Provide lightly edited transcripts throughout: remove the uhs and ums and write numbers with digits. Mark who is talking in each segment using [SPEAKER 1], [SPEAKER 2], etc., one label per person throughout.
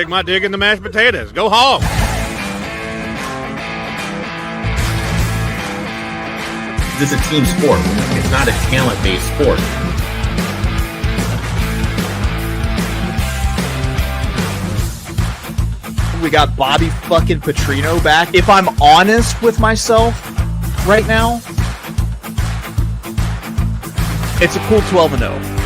[SPEAKER 1] stick my dick in the mashed potatoes. Go hog.
[SPEAKER 2] This is a team sport. It's not a talent-based sport.
[SPEAKER 3] We got Bobby fucking Petrino back. If I'm honest with myself right now, it's a cool 12-0.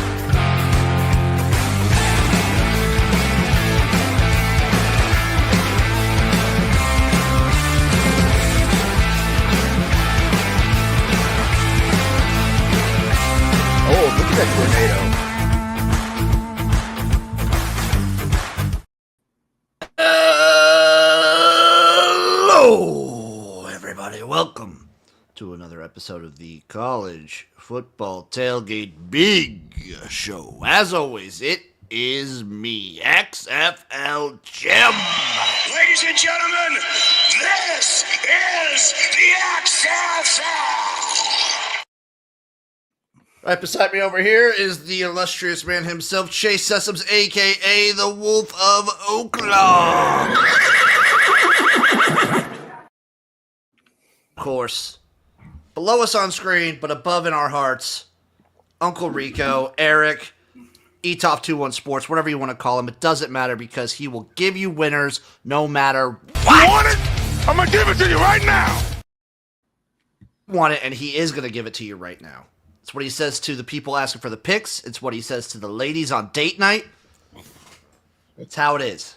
[SPEAKER 3] Oh, look at that tornado.
[SPEAKER 4] Hello, everybody. Welcome to another episode of the College Football Tailgate Big Show. As always, it is me, XFL Jim.
[SPEAKER 5] Ladies and gentlemen, this is the XFL.
[SPEAKER 4] Right beside me over here is the illustrious man himself, Chase Sessoms, a.k.a. the Wolf of Oakland. Of course, below us on screen, but above in our hearts, Uncle Rico, Erik, ETOP21 Sports, whatever you want to call him. It doesn't matter because he will give you winners no matter what.
[SPEAKER 5] You want it? I'm going to give it to you right now.
[SPEAKER 4] Want it, and he is going to give it to you right now. It's what he says to the people asking for the picks. It's what he says to the ladies on date night. It's how it is.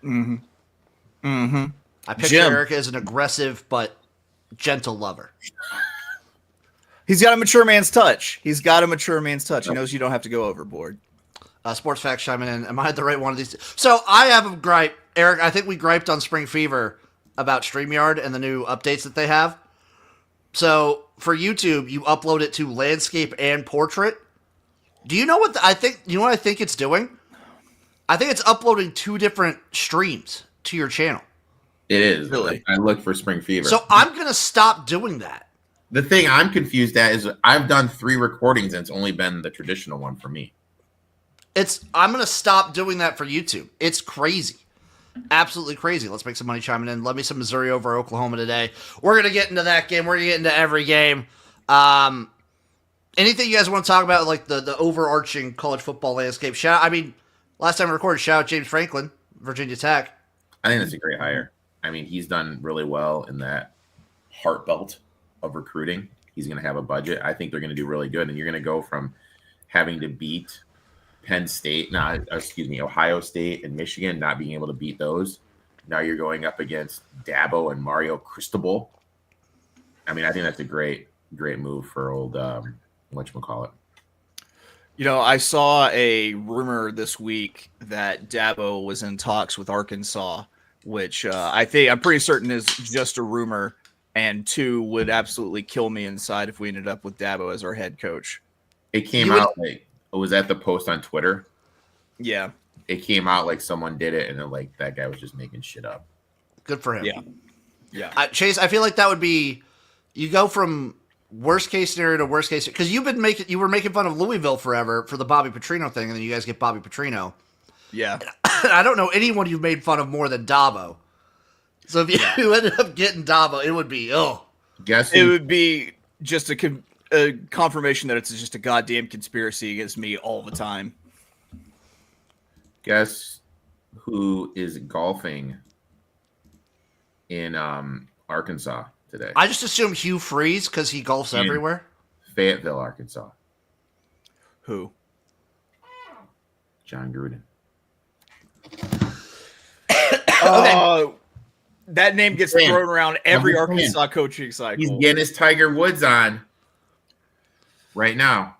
[SPEAKER 3] Mm-hmm. Mm-hmm.
[SPEAKER 4] I picture
[SPEAKER 3] Jim.
[SPEAKER 4] Erik as an aggressive but gentle lover.
[SPEAKER 3] He's got a mature man's touch. He knows you don't have to go overboard.
[SPEAKER 4] Sports Facts chiming in. Am I the right one of these? So I have a gripe. Erik, I think we griped on Spring Fever about StreamYard and the new updates that they have. So for YouTube, you upload it to landscape and portrait. Do you know what I think? You know what I think it's doing? I think it's uploading two different streams to your channel.
[SPEAKER 2] It is.
[SPEAKER 3] Really?
[SPEAKER 2] I look for Spring Fever.
[SPEAKER 4] So I'm going to stop doing that.
[SPEAKER 2] The thing I'm confused at is I've done 3 recordings and it's only been the traditional one for me.
[SPEAKER 4] I'm going to stop doing that for YouTube. It's crazy. Absolutely crazy. Let's make some money chiming in. Love me some Missouri over Oklahoma today. We're going to get into that game. We're going to get into every game. Anything you guys want to talk about, like the overarching college football landscape? Last time we recorded, shout out James Franklin, Virginia Tech.
[SPEAKER 2] I think that's a great hire. I mean, he's done really well in that heart belt of recruiting. He's going to have a budget. I think they're going to do really good. And you're going to go from having to beat Ohio State and Michigan, not being able to beat those. Now you're going up against Dabo and Mario Cristobal. I mean, I think that's a great move for old whatchamacallit.
[SPEAKER 3] You know, I saw a rumor this week that Dabo was in talks with Arkansas, which I'm pretty certain is just a rumor, and 2 would absolutely kill me inside if we ended up with Dabo as our head coach.
[SPEAKER 2] It came out like, was that the post on Twitter?
[SPEAKER 3] Yeah.
[SPEAKER 2] It came out like someone did it, and then like that guy was just making shit up.
[SPEAKER 4] Good for him.
[SPEAKER 3] Yeah.
[SPEAKER 4] Chase, I feel like that would be, you go from worst case scenario to worst case, because you were making fun of Louisville forever for the Bobby Petrino thing, and then you guys get Bobby Petrino.
[SPEAKER 3] Yeah.
[SPEAKER 4] I don't know anyone you've made fun of more than Dabo. So if you ended up getting Dabo, it would be,
[SPEAKER 3] It would be just a confirmation that it's just a goddamn conspiracy against me all the time.
[SPEAKER 2] Guess who is golfing in Arkansas today?
[SPEAKER 4] I just assume Hugh Freeze because he golfs everywhere.
[SPEAKER 2] Fayetteville, Arkansas.
[SPEAKER 3] Who?
[SPEAKER 2] John Gruden.
[SPEAKER 3] Okay. That name gets thrown around every Arkansas coaching cycle.
[SPEAKER 2] He's getting his Tiger Woods on right now.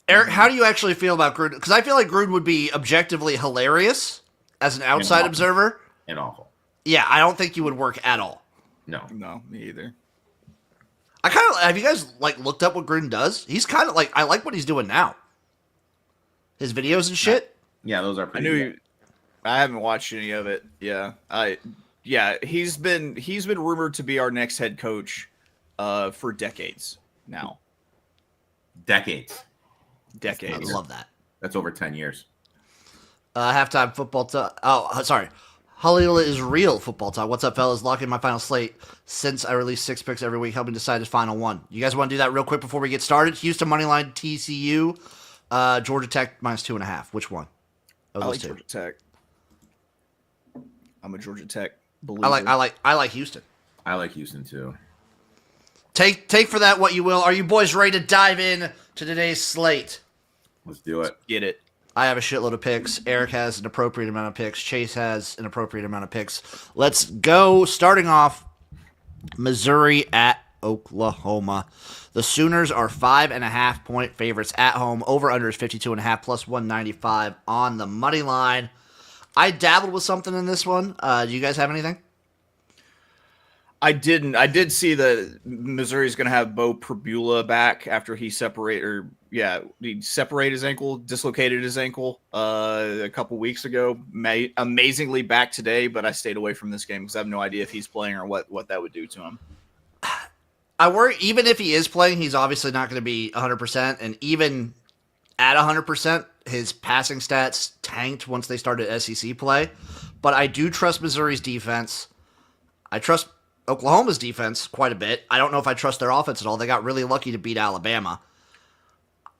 [SPEAKER 4] Erik, how do you actually feel about Gruden? Because I feel like Gruden would be objectively hilarious as an outside observer.
[SPEAKER 2] And awful.
[SPEAKER 4] Yeah, I don't think you would work at all.
[SPEAKER 2] No,
[SPEAKER 3] me either.
[SPEAKER 4] Have you guys looked up what Gruden does? He's kind of I like what he's doing now. His videos and shit.
[SPEAKER 2] Yeah, those are pretty good.
[SPEAKER 3] I haven't watched any of it. Yeah. He's been rumored to be our next head coach for decades now.
[SPEAKER 2] Decades.
[SPEAKER 4] I love that.
[SPEAKER 2] That's over 10 years.
[SPEAKER 4] Halftime football talk. Oh, sorry. Hollywood is real football talk. What's up, fellas? Locking my final slate since I release 6 picks every week, helping decide his final one. You guys want to do that real quick before we get started? Houston moneyline TCU, Georgia Tech -2.5. Which one?
[SPEAKER 3] I like Georgia Tech. I'm a Georgia Tech believer.
[SPEAKER 4] I like Houston.
[SPEAKER 2] I like Houston too.
[SPEAKER 4] Take for that what you will. Are you boys ready to dive in to today's slate?
[SPEAKER 2] Let's do it.
[SPEAKER 3] Get it.
[SPEAKER 4] I have a shitload of picks. Eric has an appropriate amount of picks. Chase has an appropriate amount of picks. Let's go. Starting off, Missouri at Oklahoma. The Sooners are 5.5-point favorites at home. Over/under is 52.5 plus 195 on the money line. I dabbled with something in this one. Do you guys have anything?
[SPEAKER 3] I didn't. I did see that Missouri's going to have Bo Prabula back after he separated his ankle, dislocated his ankle a couple weeks ago. Amazingly back today, but I stayed away from this game because I have no idea if he's playing or what that would do to him.
[SPEAKER 4] I worry, even if he is playing, he's obviously not going to be 100%, and even at 100%, his passing stats tanked once they started SEC play. But I do trust Missouri's defense. I trust Oklahoma's defense quite a bit. I don't know if I trust their offense at all. They got really lucky to beat Alabama.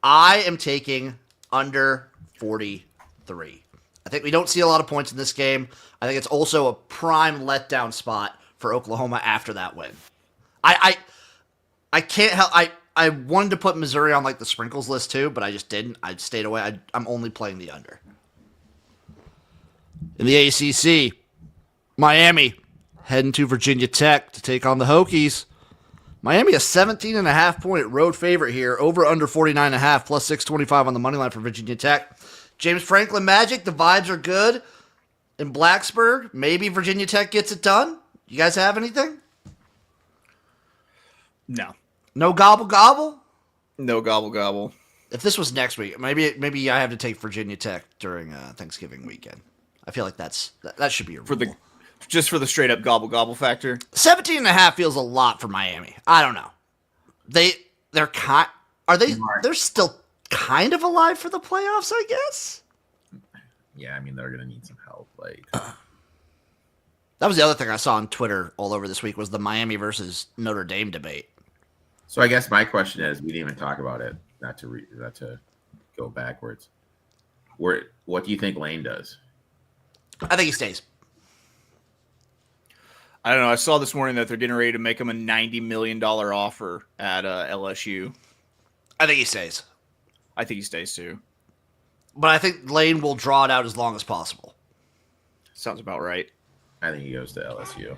[SPEAKER 4] I am taking under 43. I think we don't see a lot of points in this game. I think it's also a prime letdown spot for Oklahoma after that win. I can't help. I wanted to put Missouri on like the sprinkles list too, but I just didn't. I stayed away. I'm only playing the under. In the ACC, Miami heading to Virginia Tech to take on the Hokies. Miami a 17.5-point road favorite here. Over under 49.5 plus 625 on the money line for Virginia Tech. James Franklin Magic. The vibes are good in Blacksburg. Maybe Virginia Tech gets it done. You guys have anything?
[SPEAKER 3] No.
[SPEAKER 4] No gobble gobble?
[SPEAKER 3] No gobble gobble.
[SPEAKER 4] If this was next week, maybe I have to take Virginia Tech during Thanksgiving weekend. I feel like that should be a rule.
[SPEAKER 3] Just for the straight up gobble gobble factor.
[SPEAKER 4] 17.5 feels a lot for Miami. I don't know. They're still kind of alive for the playoffs, I guess.
[SPEAKER 2] Yeah, I mean they're gonna need some help.
[SPEAKER 4] That was the other thing I saw on Twitter all over this week was the Miami versus Notre Dame debate.
[SPEAKER 2] So I guess my question is, we didn't even talk about it. Not to go backwards. What do you think Lane does?
[SPEAKER 4] I think he stays.
[SPEAKER 3] I don't know. I saw this morning that they're getting ready to make him a $90 million offer at LSU.
[SPEAKER 4] I think he stays.
[SPEAKER 3] I think he stays too.
[SPEAKER 4] But I think Lane will draw it out as long as possible.
[SPEAKER 3] Sounds about right.
[SPEAKER 2] I think he goes to LSU.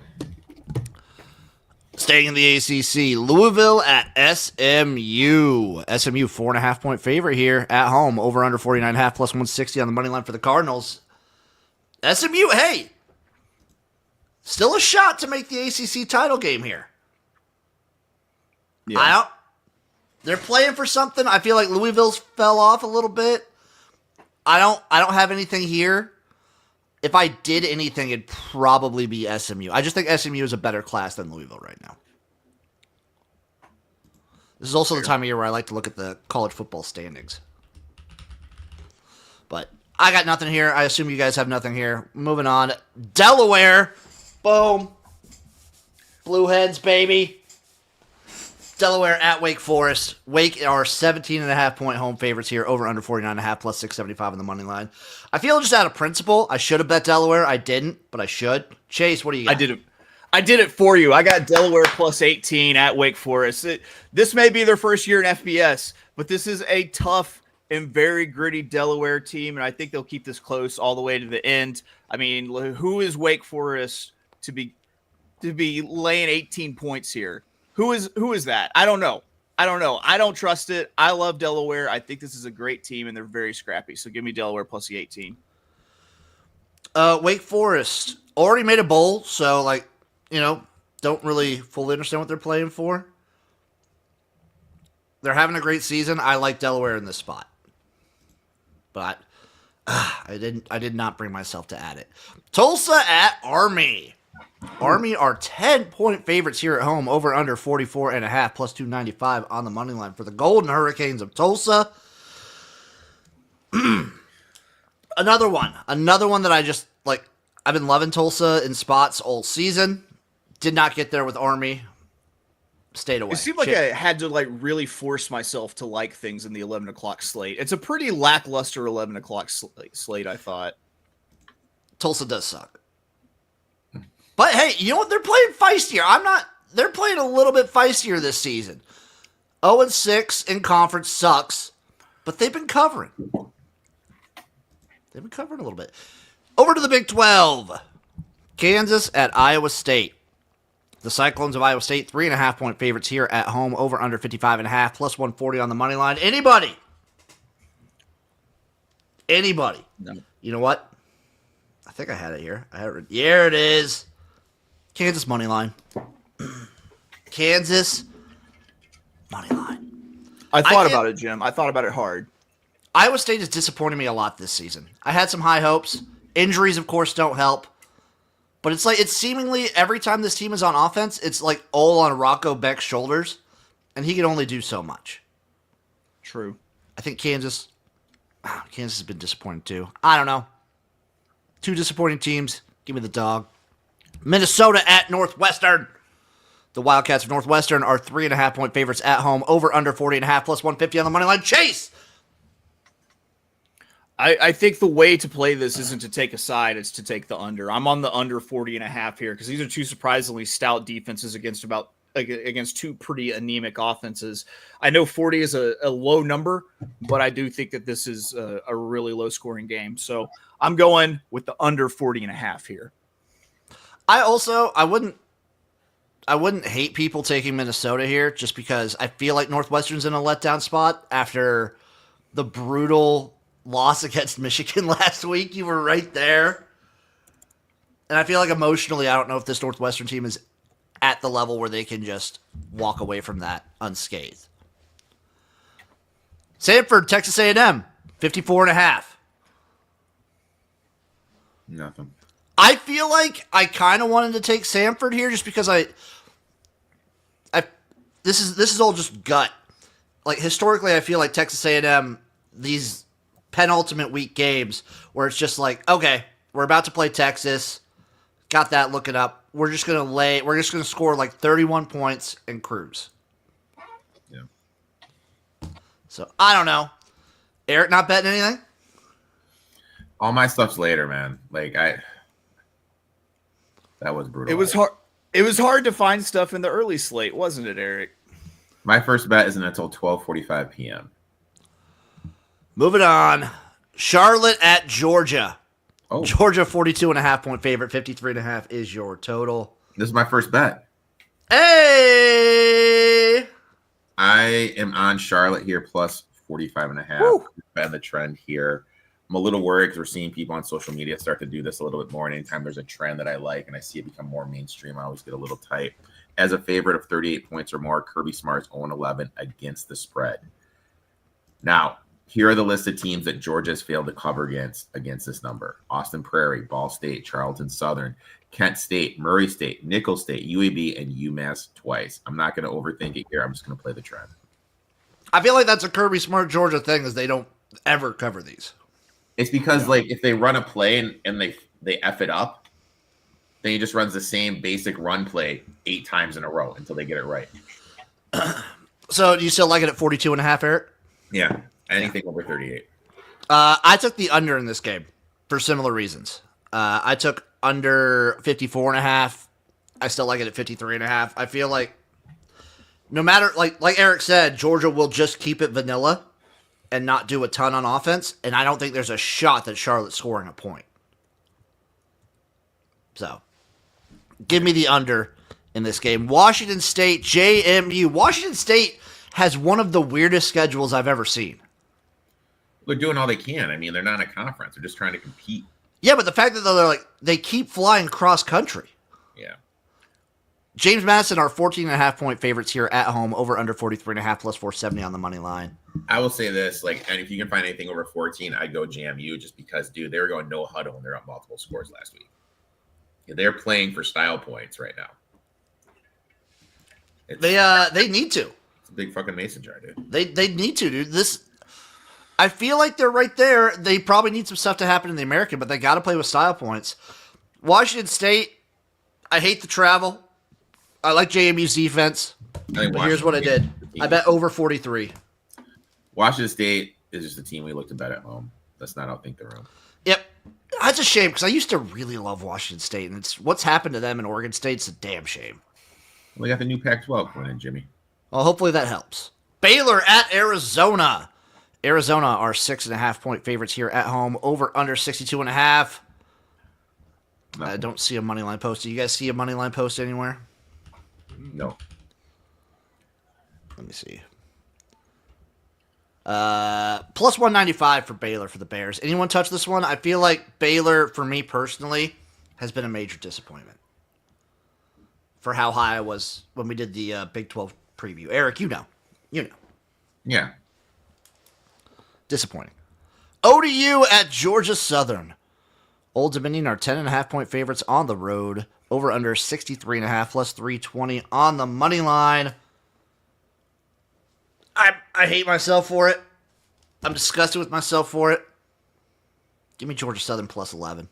[SPEAKER 4] Staying in the ACC, Louisville at SMU. SMU 4.5-point favorite here at home. Over under 49.5 plus 160 on the money line for the Cardinals. SMU, hey, still a shot to make the ACC title game here.
[SPEAKER 3] Yeah.
[SPEAKER 4] They're playing for something. I feel like Louisville's fell off a little bit. I don't have anything here. If I did anything, it'd probably be SMU. I just think SMU is a better class than Louisville right now. This is also the time of year where I like to look at the college football standings. But I got nothing here. I assume you guys have nothing here. Moving on. Delaware. Boom. Blue Hens, baby. Delaware at Wake Forest. Wake are 17.5-point home favorites here. Over under 49.5 plus 675 on the money line. I feel just out of principle, I should have bet Delaware. I didn't, but I should. Chase, what do you got?
[SPEAKER 3] I did it for you. I got Delaware plus 18 at Wake Forest. This may be their first year in FBS, but this is a tough and very gritty Delaware team, and I think they'll keep this close all the way to the end. I mean, who is Wake Forest to be laying 18 points here? Who is that? I don't know. I don't trust it. I love Delaware. I think this is a great team, and they're very scrappy. So give me Delaware plus the 18.
[SPEAKER 4] Wake Forest already made a bowl, so don't really fully understand what they're playing for. They're having a great season. I like Delaware in this spot, but I did not bring myself to add it. Tulsa at Army. Army are 10-point favorites here at home. Over under 44.5 plus 295 on the money line for the Golden Hurricanes of Tulsa. Another one that I just like. I've been loving Tulsa in spots all season. Did not get there with Army. Stayed away.
[SPEAKER 3] It seemed like I had to like really force myself to like things in the 11 o'clock slate. It's a pretty lackluster 11 o'clock slate, I thought.
[SPEAKER 4] Tulsa does suck. But hey, you know what? They're playing feistier. They're playing a little bit feistier this season. 0-6 in conference sucks, but they've been covering. They've been covering a little bit. Over to the Big 12. Kansas at Iowa State. The Cyclones of Iowa State, 3.5-point favorites here at home, over under 55.5, plus 140 on the money line. Anybody?
[SPEAKER 3] No.
[SPEAKER 4] You know what? I think I had it here. Here it is. Kansas money line. Kansas money line.
[SPEAKER 3] I thought about it, Jim. I thought about it hard.
[SPEAKER 4] Iowa State is disappointing me a lot this season. I had some high hopes. Injuries, of course, don't help. But it's seemingly every time this team is on offense, it's like all on Rocco Beck's shoulders, and he can only do so much.
[SPEAKER 3] True.
[SPEAKER 4] I think Kansas has been disappointing too. I don't know. Two disappointing teams. Give me the dog. Minnesota at Northwestern. The Wildcats of Northwestern are 3.5-point favorites at home, over under 40.5, plus 150 on the money line. Chase!
[SPEAKER 3] I think the way to play this isn't to take a side, it's to take the under. I'm on the under 40.5 here because these are two surprisingly stout defenses against two pretty anemic offenses. I know 40 is a low number, but I do think that this is a really low scoring game. So I'm going with the under 40.5 here.
[SPEAKER 4] I wouldn't hate people taking Minnesota here just because I feel like Northwestern's in a letdown spot after the brutal loss against Michigan last week. You were right there. And I feel like emotionally, I don't know if this Northwestern team is at the level where they can just walk away from that unscathed. Samford, Texas A&M, 54.5.
[SPEAKER 2] Nothing.
[SPEAKER 4] I feel like I kind of wanted to take Samford here just because this is all just gut. Like historically, I feel like Texas A&M, these penultimate week games where it's just like, okay, we're about to play Texas. Got that looking up. We're just gonna score like 31 points and cruise.
[SPEAKER 2] Yeah.
[SPEAKER 4] So I don't know. Erik not betting anything?
[SPEAKER 2] All my stuff's later, man. That was brutal.
[SPEAKER 3] It was hard to find stuff in the early slate, wasn't it, Erik?
[SPEAKER 2] My first bet isn't until 12:45 p.m.
[SPEAKER 4] Moving on. Charlotte at Georgia.
[SPEAKER 2] Oh,
[SPEAKER 4] Georgia, 42.5-point favorite. 53.5 is your total.
[SPEAKER 2] this is my first bet.
[SPEAKER 4] Hey!
[SPEAKER 2] I am on Charlotte here plus 45.5.
[SPEAKER 3] Woo.
[SPEAKER 2] Been the trend here. I'm a little worried because we're seeing people on social media start to do this a little bit more. And anytime there's a trend that I like and I see it become more mainstream, I always get a little tight. As a favorite of 38 points or more, Kirby Smart's 0-11 against the spread. Now, here are the list of teams that Georgia has failed to cover against this number. Austin Prairie, Ball State, Charlton Southern, Kent State, Murray State, Nicholls State, UAB, and UMass twice. I'm not going to overthink it here. I'm just going to play the trend.
[SPEAKER 4] I feel like that's a Kirby Smart Georgia thing is they don't ever cover these.
[SPEAKER 2] It's because if they run a play and they F it up, then he just runs the same basic run play 8 times in a row until they get it right.
[SPEAKER 4] So do you still like it at 42.5, Erik?
[SPEAKER 2] Yeah. Anything over 38.
[SPEAKER 4] I took the under in this game for similar reasons. I took under 54.5. I still like it at 53.5. I feel like no matter, like Erik said, Georgia will just keep it vanilla and not do a ton on offense. And I don't think there's a shot that Charlotte's scoring a point. So give me the under in this game. Washington State, JMU. Washington State has one of the weirdest schedules I've ever seen.
[SPEAKER 2] They're doing all they can. I mean, they're not in a conference. They're just trying to compete.
[SPEAKER 4] Yeah, but the fact that they keep flying cross country.
[SPEAKER 2] Yeah.
[SPEAKER 4] James Madison are 14.5-point favorites here at home, over under 43.5, plus 470 on the money line.
[SPEAKER 2] I will say this, and if you can find anything over 14, I'd go JMU just because, dude, they were going no huddle and they're up multiple scores last week. Yeah, they're playing for style points right now.
[SPEAKER 4] They need to.
[SPEAKER 2] It's a big fucking mason jar, dude.
[SPEAKER 4] They need to, dude. I feel like they're right there. They probably need some stuff to happen in the American, but they got to play with style points. Washington State, I hate the travel. I like JMU's defense. But here's what I did. I bet over 43.
[SPEAKER 2] Washington State is just a team we look to bet at home. Let's not outthink their own.
[SPEAKER 4] Yep. That's a shame because I used to really love Washington State, and it's what's happened to them in Oregon State's a damn shame.
[SPEAKER 2] We got the new Pac-12 going in, Jimmy.
[SPEAKER 4] Well, hopefully that helps. Baylor at Arizona. Arizona are 6.5-point favorites here at home. Over under 62.5. I don't see a money line post. Do you guys see a money line post anywhere?
[SPEAKER 2] No.
[SPEAKER 4] Let me see. Plus 195 for Baylor for the Bears. Anyone touch this one? I feel like Baylor, for me personally, has been a major disappointment for how high I was when we did the Big 12 preview. Eric, you know.
[SPEAKER 2] Yeah.
[SPEAKER 4] Disappointing. ODU at Georgia Southern. Old Dominion are 10.5-point favorites on the road. Over under 63.5 plus 320 on the money line. I hate myself for it. I'm disgusted with myself for it. Give me Georgia Southern plus 11.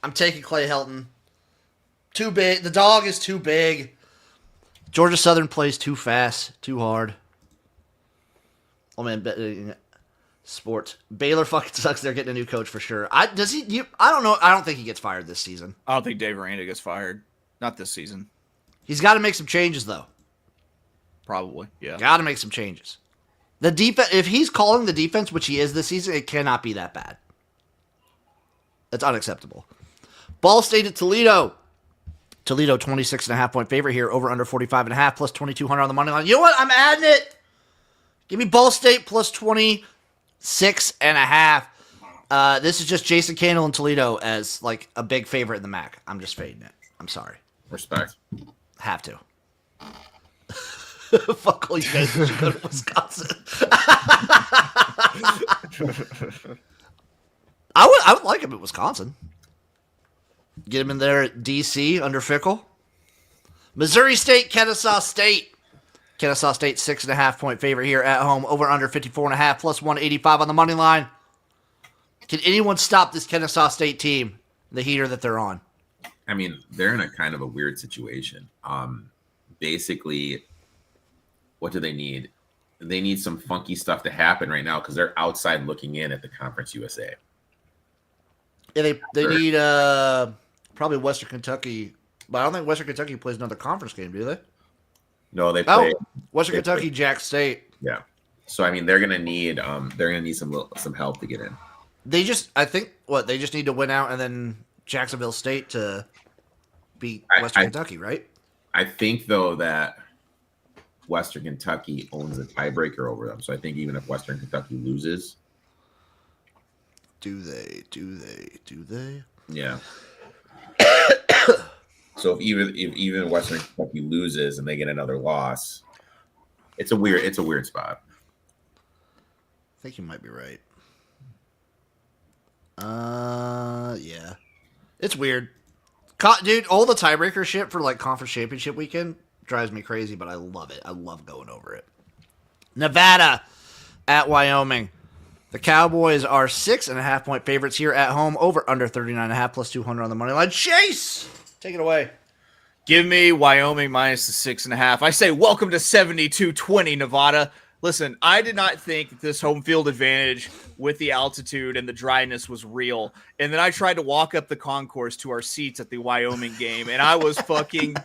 [SPEAKER 4] I'm taking Clay Helton. Too big. The dog is too big. Georgia Southern plays too fast, too hard. Oh man, sports. Baylor fucking sucks. They're getting a new coach for sure. I don't know. I don't think he gets fired this season.
[SPEAKER 3] I don't think Dave Aranda gets fired. Not this season.
[SPEAKER 4] He's got to make some changes though.
[SPEAKER 3] Probably, yeah.
[SPEAKER 4] Got to make some changes. The defense, if he's calling the defense, which he is this season, it cannot be that bad. That's unacceptable. Ball State at Toledo. Toledo 26.5-point favorite here, over under 45.5 plus 2,200 on the money line. You know what? I'm adding it. Give me Ball State plus 26.5. This is just Jason Candle and Toledo as like a big favorite in the MAC. I'm just fading it. I'm sorry.
[SPEAKER 2] Respect.
[SPEAKER 4] Have to. Fuck all you guys that should go to Wisconsin. I would like him at Wisconsin. Get him in there at DC under Fickle. Missouri State, Kennesaw State. Kennesaw State 6.5-point favorite here at home. Over under 54.5 plus 185 on the money line. Can anyone stop this Kennesaw State team? The heater that they're on.
[SPEAKER 2] I mean, they're in a kind of a weird situation. Basically, what do they need? They need some funky stuff to happen right now because they're outside looking in at the Conference USA.
[SPEAKER 4] Yeah, they need probably Western Kentucky, but I don't think Western Kentucky plays another conference game, do they?
[SPEAKER 2] No, they play.
[SPEAKER 4] Western Kentucky, Jack State.
[SPEAKER 2] Yeah. So I mean, they're gonna need some help to get in.
[SPEAKER 4] They just need to win out and then Jacksonville State to beat Western Kentucky, right?
[SPEAKER 2] I think though that Western Kentucky owns a tiebreaker over them. So I think even if Western Kentucky loses,
[SPEAKER 4] do they?
[SPEAKER 2] Yeah. So if even Western Kentucky loses and they get another loss, it's a weird spot.
[SPEAKER 4] I think you might be right. Yeah, it's weird. Dude, all the tiebreaker shit for like conference championship weekend drives me crazy, but I love it. I love going over it. Nevada at Wyoming. The Cowboys are 6.5-point favorites here at home. Over under 39.5 plus 200 on the money line. Chase, take it away.
[SPEAKER 3] Give me Wyoming minus the 6.5. I say welcome to 72-20, Nevada. Listen, I did not think this home field advantage with the altitude and the dryness was real. And then I tried to walk up the concourse to our seats at the Wyoming game, and I was fucking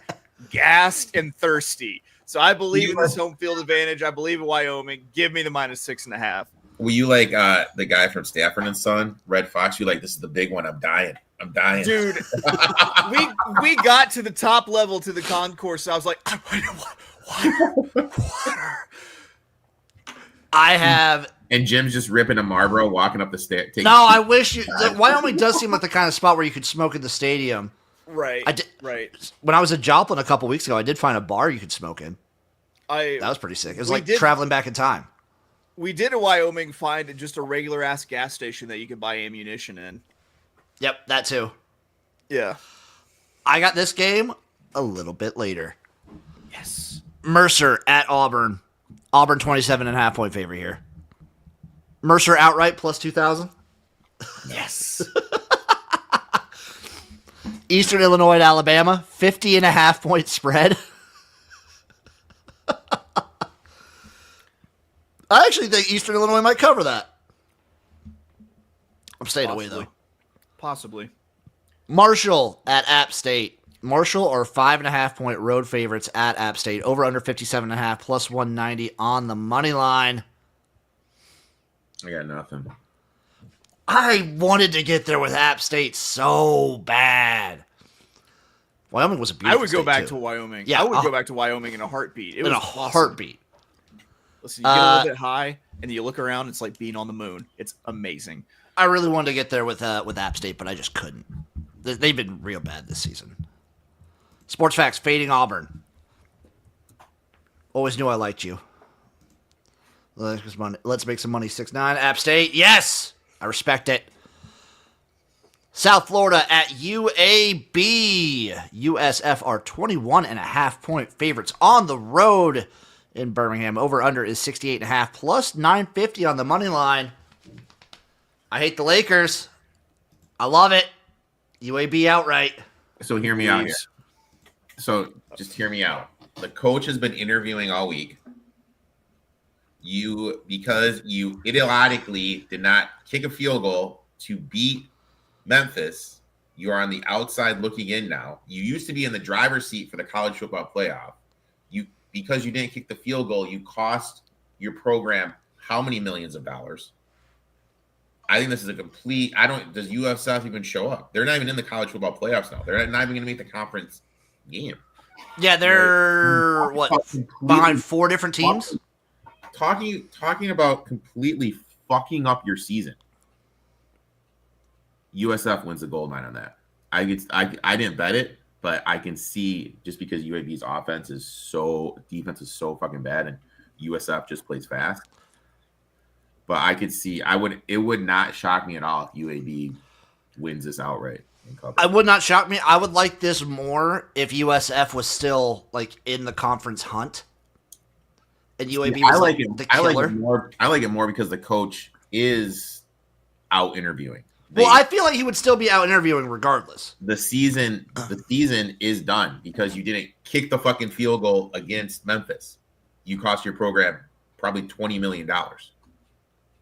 [SPEAKER 3] gassed and thirsty. So I believe in this home field advantage. I believe in Wyoming. Give me the minus 6.5.
[SPEAKER 2] Were you like the guy from Stafford and Son, Red Fox? You like, this is the big one. I'm dying.
[SPEAKER 3] Dude, we got to the top level to the concourse. So I was like, water.
[SPEAKER 4] I have.
[SPEAKER 2] And Jim's just ripping a Marlboro, walking up the stairs.
[SPEAKER 4] No, I wish you. Wyoming does seem like the kind of spot where you could smoke in the stadium.
[SPEAKER 3] Right. Right.
[SPEAKER 4] When I was at Joplin a couple weeks ago, I did find a bar you could smoke in. That was pretty sick. It was like traveling back in time.
[SPEAKER 3] We did in Wyoming find just a regular ass gas station that you could buy ammunition in.
[SPEAKER 4] Yep, that too.
[SPEAKER 3] Yeah.
[SPEAKER 4] I got this game a little bit later.
[SPEAKER 3] Yes.
[SPEAKER 4] Mercer at Auburn. Auburn 27.5-point favorite here. Mercer outright plus 2,000.
[SPEAKER 3] Yes.
[SPEAKER 4] Eastern Illinois at Alabama, 50.5 point spread. I actually think Eastern Illinois might cover that. I'm staying away, though.
[SPEAKER 3] Possibly.
[SPEAKER 4] Marshall at App State. Marshall are 5.5 point road favorites at App State. Over under 57.5 plus 190 on the money line.
[SPEAKER 2] I got nothing.
[SPEAKER 4] I wanted to get there with App State so bad. Wyoming was a beautiful
[SPEAKER 3] I would go
[SPEAKER 4] state,
[SPEAKER 3] back
[SPEAKER 4] too.
[SPEAKER 3] to Wyoming.
[SPEAKER 4] Yeah,
[SPEAKER 3] I would go back to Wyoming in a heartbeat. It
[SPEAKER 4] in
[SPEAKER 3] was
[SPEAKER 4] a
[SPEAKER 3] awesome.
[SPEAKER 4] heartbeat.
[SPEAKER 3] Listen, you get a little bit high, and you look around. It's like being on the moon. It's amazing.
[SPEAKER 4] I really wanted to get there with App State, but I just couldn't. They've been real bad this season. Sports Facts, fading Auburn. Always knew I liked you. Let's make some money. 6-9. App State, yes! I respect it. South Florida at UAB. USF are 21.5 point favorites on the road in Birmingham. Over under is 68.5 plus 950 on the money line. I hate the Lakers. I love it. UAB outright.
[SPEAKER 2] So hear me out here. So just hear me out. The coach has been interviewing all week. Because you idiotically did not kick a field goal to beat Memphis, you are on the outside looking in now. You used to be in the driver's seat for the college football playoff. Because you didn't kick the field goal, you cost your program how many millions of dollars? I think this is a complete. Does USF even show up? They're not even in the college football playoffs now. They're not even going to make the conference game.
[SPEAKER 4] Yeah, they're behind 4 different teams.
[SPEAKER 2] Talking about completely fucking up your season. USF wins the gold mine on that. I didn't bet it, but I can see just because UAB's defense is so fucking bad, and USF just plays fast. But I could see it would not shock me at all if UAB wins this outright.
[SPEAKER 4] I would not shock me. I would like this more if USF was still like in the conference hunt. And UAB was the killer.
[SPEAKER 2] I like it more because the coach is out interviewing.
[SPEAKER 4] I feel like he would still be out interviewing regardless.
[SPEAKER 2] The season is done because you didn't kick the fucking field goal against Memphis. You cost your program probably $20 million.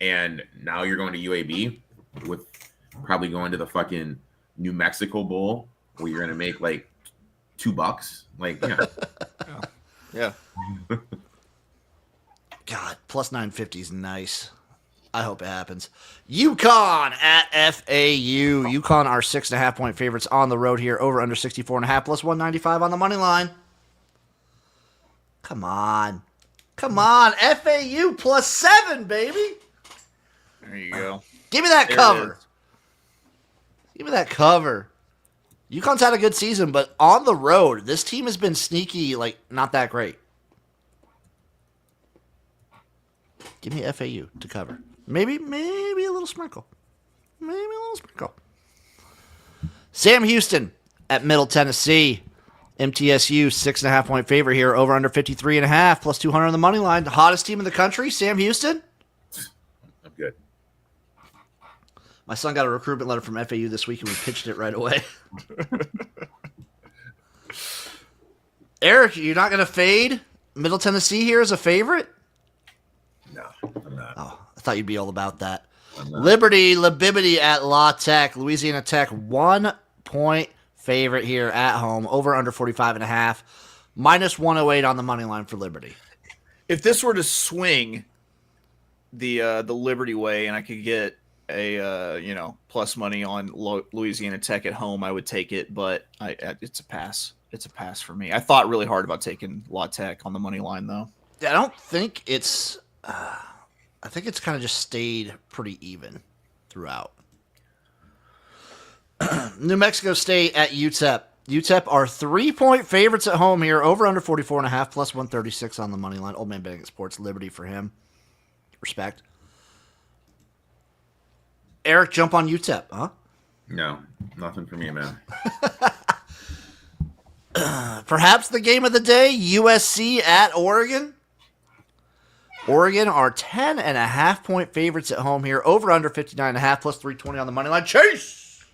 [SPEAKER 2] And now you're going to UAB with probably going to the fucking New Mexico Bowl where you're going to make like $2. Like, yeah.
[SPEAKER 3] Yeah.
[SPEAKER 4] God, plus 950 is nice. I hope it happens. UConn at FAU. UConn are 6.5 point favorites on the road here. Over under 64.5 plus 195 on the money line. Come on. FAU plus 7, baby.
[SPEAKER 3] There you go.
[SPEAKER 4] Give me that cover. Give me that cover. UConn's had a good season, but on the road, this team has been sneaky, like, not that great. Give me FAU to cover. Maybe a little sprinkle. Sam Houston at Middle Tennessee. MTSU, 6.5 point favorite here. Over under 53.5 plus 200 on the money line. The hottest team in the country, Sam Houston.
[SPEAKER 2] I'm good.
[SPEAKER 4] My son got a recruitment letter from FAU this week and we pitched it right away. Erik, you're not going to fade Middle Tennessee here as a favorite?
[SPEAKER 2] No, I'm not.
[SPEAKER 4] Oh, I thought you'd be all about that. Libibity at La Tech. Louisiana Tech, 1 point favorite here at home. Over under 45.5. Minus 108 on the money line for Liberty.
[SPEAKER 3] If this were to swing the Liberty way and I could get a plus money on Louisiana Tech at home, I would take it, but it's a pass. It's a pass for me. I thought really hard about taking La Tech on the money line though.
[SPEAKER 4] I don't think it's I think it's kind of just stayed pretty even throughout. New Mexico State at UTEP. UTEP are 3 point favorites at home here. Over under 44.5 plus 136 on the money line. Old man betting at sports. Liberty for him. Respect. Erik, jump on UTEP, huh?
[SPEAKER 2] No, nothing for me, man.
[SPEAKER 4] Perhaps the game of the day, USC at Oregon. Oregon are 10.5-point favorites at home here. Over under 59.5 plus 320 on the money line. Chase!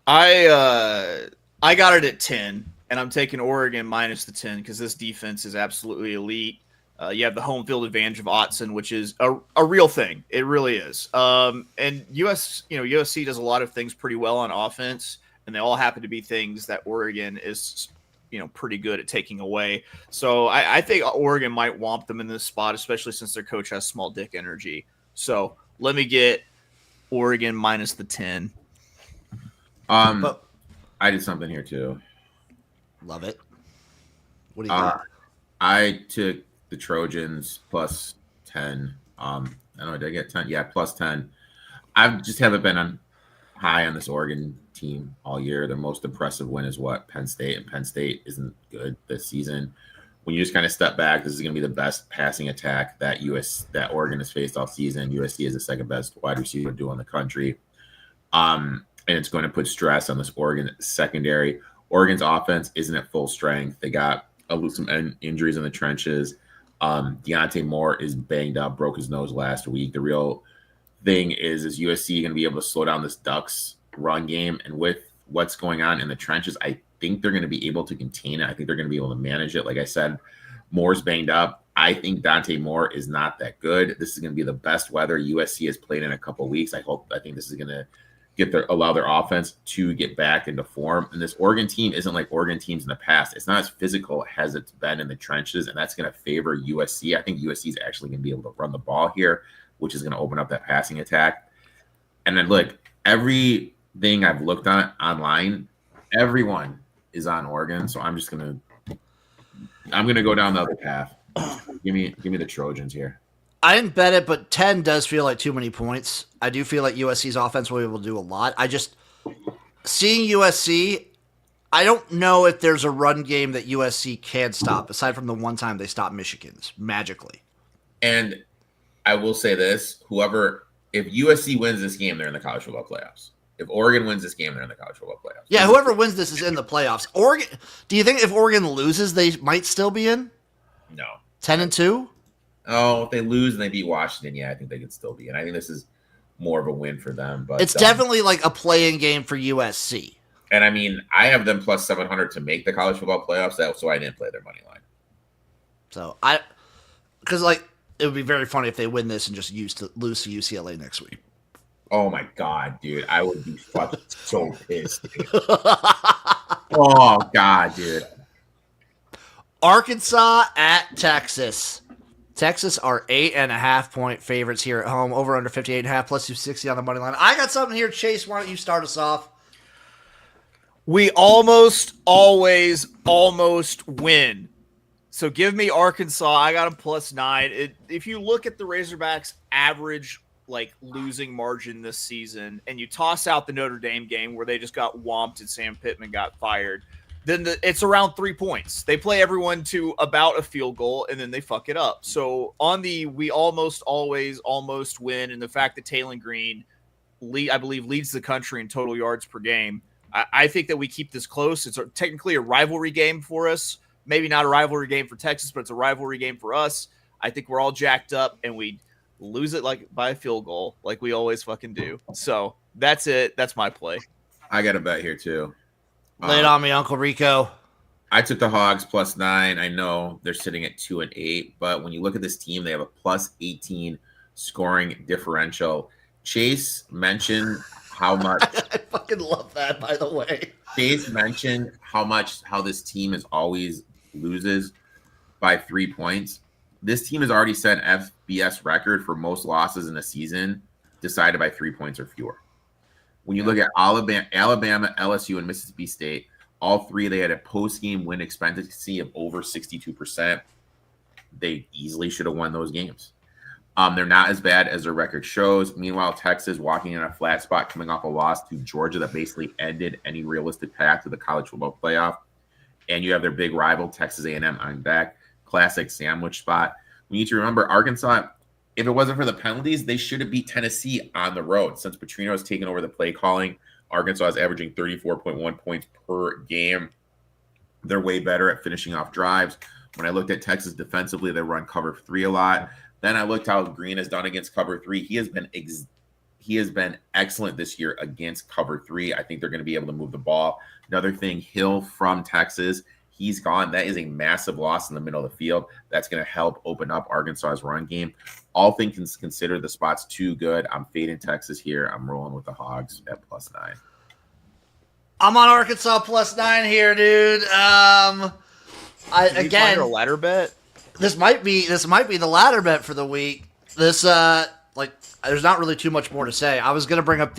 [SPEAKER 3] I got it at 10, and I'm taking Oregon minus the 10 because this defense is absolutely elite. You have the home field advantage of Autzen, which is a real thing. It really is. And USC does a lot of things pretty well on offense, and they all happen to be things that Oregon is, pretty good at taking away. So I think Oregon might womp them in this spot, especially since their coach has small dick energy. So let me get Oregon minus the 10.
[SPEAKER 4] But,
[SPEAKER 2] I did something here too.
[SPEAKER 4] love it. What do you got?
[SPEAKER 2] I took the Trojans plus 10. I don't know, did I get 10? Yeah, plus 10. I just haven't been on high on this Oregon team all year. Their most impressive win is what? Penn State, and Penn State isn't good this season. When you just kind of step back, this is going to be the best passing attack that Oregon has faced all season. USC is the second best wide receiver duo in the country. And it's going to put stress on this Oregon secondary. Oregon's offense isn't at full strength. They got some injuries in the trenches. Deontay Moore is banged up, broke his nose last week. The real thing is USC going to be able to slow down this Ducks run game? And with what's going on in the trenches, I think they're going to be able to contain it. I think they're going to be able to manage it. Like I said, Moore's banged up. I think Dante Moore is not that good. This is going to be the best weather USC has played in a couple of weeks. I think this is going to allow their offense to get back into form. And this Oregon team isn't like Oregon teams in the past. It's not as physical as it's been in the trenches, and that's going to favor USC. I think USC is actually going to be able to run the ball here, which is going to open up that passing attack. And then look, everything I've looked on online, everyone is on Oregon. So I'm going to go down the other path. Give me the Trojans here.
[SPEAKER 4] I didn't bet it, but 10 does feel like too many points. I do feel like USC's offense will be able to do a lot. Seeing USC, I don't know if there's a run game that USC can stop, aside from the one time they stopped Michigan's magically.
[SPEAKER 2] And I will say this, if USC wins this game, they're in the college football playoffs. If Oregon wins this game, they're in the college football playoffs.
[SPEAKER 4] Yeah, whoever wins this is in the playoffs. Oregon, do you think if Oregon loses, they might still be in?
[SPEAKER 2] No.
[SPEAKER 4] 10-2?
[SPEAKER 2] Oh, if they lose and they beat Washington, yeah, I think they could still be. And I think this is more of a win for them. But
[SPEAKER 4] it's definitely like a play-in game for USC.
[SPEAKER 2] And I mean, I have them plus 700 to make the college football playoffs, so I didn't play their money line.
[SPEAKER 4] So because it would be very funny if they win this and just lose to UCLA next week.
[SPEAKER 2] Oh my God, dude. I would be fucking so pissed, dude. Oh God, dude.
[SPEAKER 4] Arkansas at Texas. Texas are 8.5-point favorites here at home. Over under 58.5 plus 260 on the money line. I got something here, Chase. Why don't you start us off?
[SPEAKER 3] We almost always win. So give me Arkansas. I got them plus 9. If you look at the Razorbacks' average losing margin this season, and you toss out the Notre Dame game where they just got whomped and Sam Pittman got fired, then it's around 3 points. They play everyone to about a field goal, and then they fuck it up. So on we almost always win, and the fact that Taylon Green, I believe, leads the country in total yards per game, I think that we keep this close. It's technically a rivalry game for us. Maybe not a rivalry game for Texas, but it's a rivalry game for us. I think we're all jacked up, and we lose it by a field goal like we always fucking do. So that's it. That's my play.
[SPEAKER 2] I got a bet here too.
[SPEAKER 4] Lay it on me, Uncle Rico.
[SPEAKER 2] I took the Hogs plus 9. I know they're sitting at 2-8, but when you look at this team, they have a plus 18 scoring differential. Chase mentioned how much.
[SPEAKER 4] I fucking love that, by the way.
[SPEAKER 2] Chase mentioned how this team is always loses by 3 points. This team has already set an FBS record for most losses in a season decided by 3 points or fewer. When you look at Alabama, LSU, and Mississippi State, all three, they had a post-game win expectancy of over 62%. They easily should have won those games. They're not as bad as their record shows. Meanwhile, Texas walking in a flat spot coming off a loss to Georgia that basically ended any realistic path to the college football playoff. And you have their big rival, Texas A&M, on deck. Classic sandwich spot. We need to remember Arkansas, if it wasn't for the penalties, they should have beat Tennessee on the road. Since Petrino has taken over the play calling, Arkansas is averaging 34.1 points per game. They're way better at finishing off drives. When I looked at Texas defensively, they run cover 3 a lot. Then I looked how Green has done against cover 3. He has been excellent this year against cover 3. I think they're going to be able to move the ball. Another thing, Hill from Texas, he's gone. That is a massive loss in the middle of the field. That's going to help open up Arkansas's run game. All things considered, the spot's too good. I'm fading Texas here. I'm rolling with the Hogs at +9.
[SPEAKER 4] I'm on Arkansas +9 here, dude.
[SPEAKER 3] Did you
[SPEAKER 4] Again,
[SPEAKER 3] find a ladder bet?
[SPEAKER 4] this might be the ladder bet for the week. This there's not really too much more to say. I was gonna bring up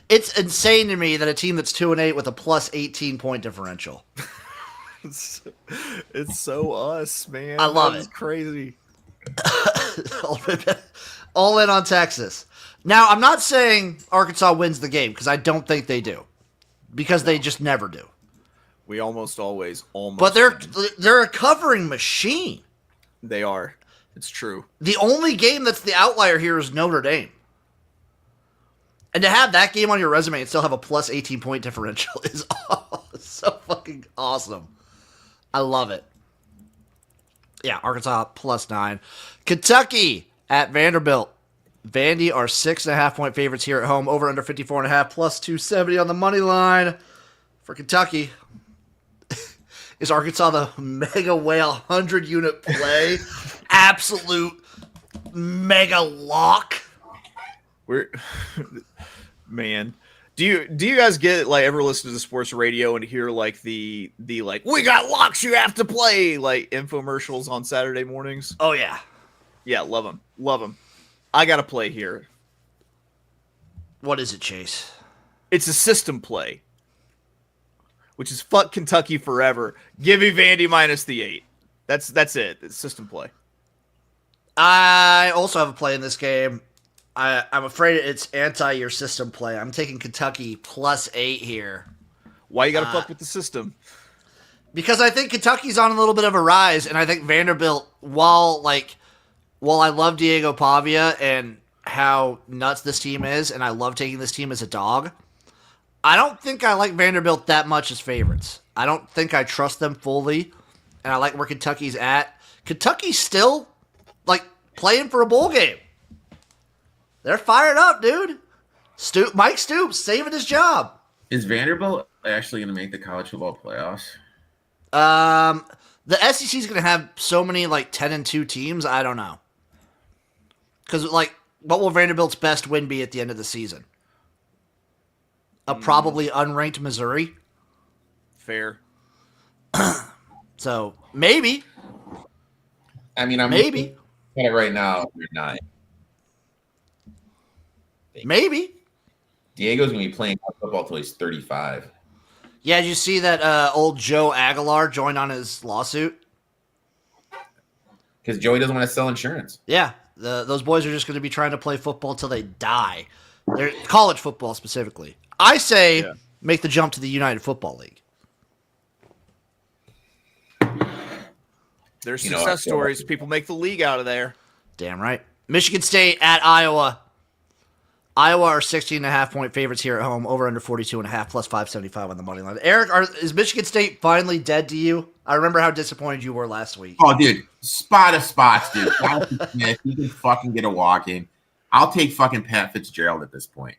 [SPEAKER 4] it's insane to me that a team that's 2-8 with a +18 point differential.
[SPEAKER 3] It's so us, man.
[SPEAKER 4] I love
[SPEAKER 3] That is
[SPEAKER 4] it.
[SPEAKER 3] crazy.
[SPEAKER 4] All in on Texas. Now, I'm not saying Arkansas wins the game because I don't think they do, because they just never do.
[SPEAKER 3] We almost always
[SPEAKER 4] But they're a covering machine.
[SPEAKER 3] They are. It's true.
[SPEAKER 4] The only game that's the outlier here is Notre Dame. And to have that game on your resume and still have a +18 point differential is so fucking awesome. I love it. Yeah, Arkansas +9. Kentucky at Vanderbilt. Vandy are 6.5 point favorites here at home. Over under 54.5 +270 on the money line for Kentucky. Is Arkansas the mega whale 100 unit play? Absolute mega lock.
[SPEAKER 3] Man. Do you guys get ever listen to the sports radio and hear the we got locks you have to play infomercials on Saturday mornings?
[SPEAKER 4] Oh yeah.
[SPEAKER 3] Yeah, love them. I got to play here.
[SPEAKER 4] What is it, Chase?
[SPEAKER 3] It's a system play, which is fuck Kentucky forever. Give me Vandy -8. That's it. It's system play.
[SPEAKER 4] I also have a play in this game. I'm afraid it's anti your system play. I'm taking Kentucky +8 here.
[SPEAKER 3] Why you got to fuck with the system?
[SPEAKER 4] Because I think Kentucky's on a little bit of a rise, and I think Vanderbilt, while I love Diego Pavia and how nuts this team is, and I love taking this team as a dog, I don't think I like Vanderbilt that much as favorites. I don't think I trust them fully, and I like where Kentucky's at. Kentucky's still, playing for a bowl game. They're fired up, dude. Mike Stoops saving his job.
[SPEAKER 2] Is Vanderbilt actually going to make the college football playoffs?
[SPEAKER 4] The SEC is going to have so many 10-2 teams. I don't know. Because what will Vanderbilt's best win be at the end of the season? A probably unranked Missouri.
[SPEAKER 3] Fair.
[SPEAKER 4] So maybe.
[SPEAKER 2] I'm
[SPEAKER 4] maybe.
[SPEAKER 2] looking at it right now. You're 9.
[SPEAKER 4] Maybe.
[SPEAKER 2] Diego's going to be playing football until he's 35.
[SPEAKER 4] Yeah, did you see that old Joe Aguilar joined on his lawsuit?
[SPEAKER 2] Because Joey doesn't want to sell insurance.
[SPEAKER 4] Yeah, those boys are just going to be trying to play football till they die. They're college football specifically. I say make the jump to the United Football League.
[SPEAKER 3] There's success stories. People make the league out of there.
[SPEAKER 4] Damn right. Michigan State at Iowa. Iowa are 16.5 point favorites here at home. Over under 42.5 +575 on the money line. Erik, is Michigan State finally dead to you? I remember how disappointed you were last week.
[SPEAKER 2] Oh, dude. Spot of spots, dude. Jonathan Smith, he can fucking get a walk in. I'll take fucking Pat Fitzgerald at this point.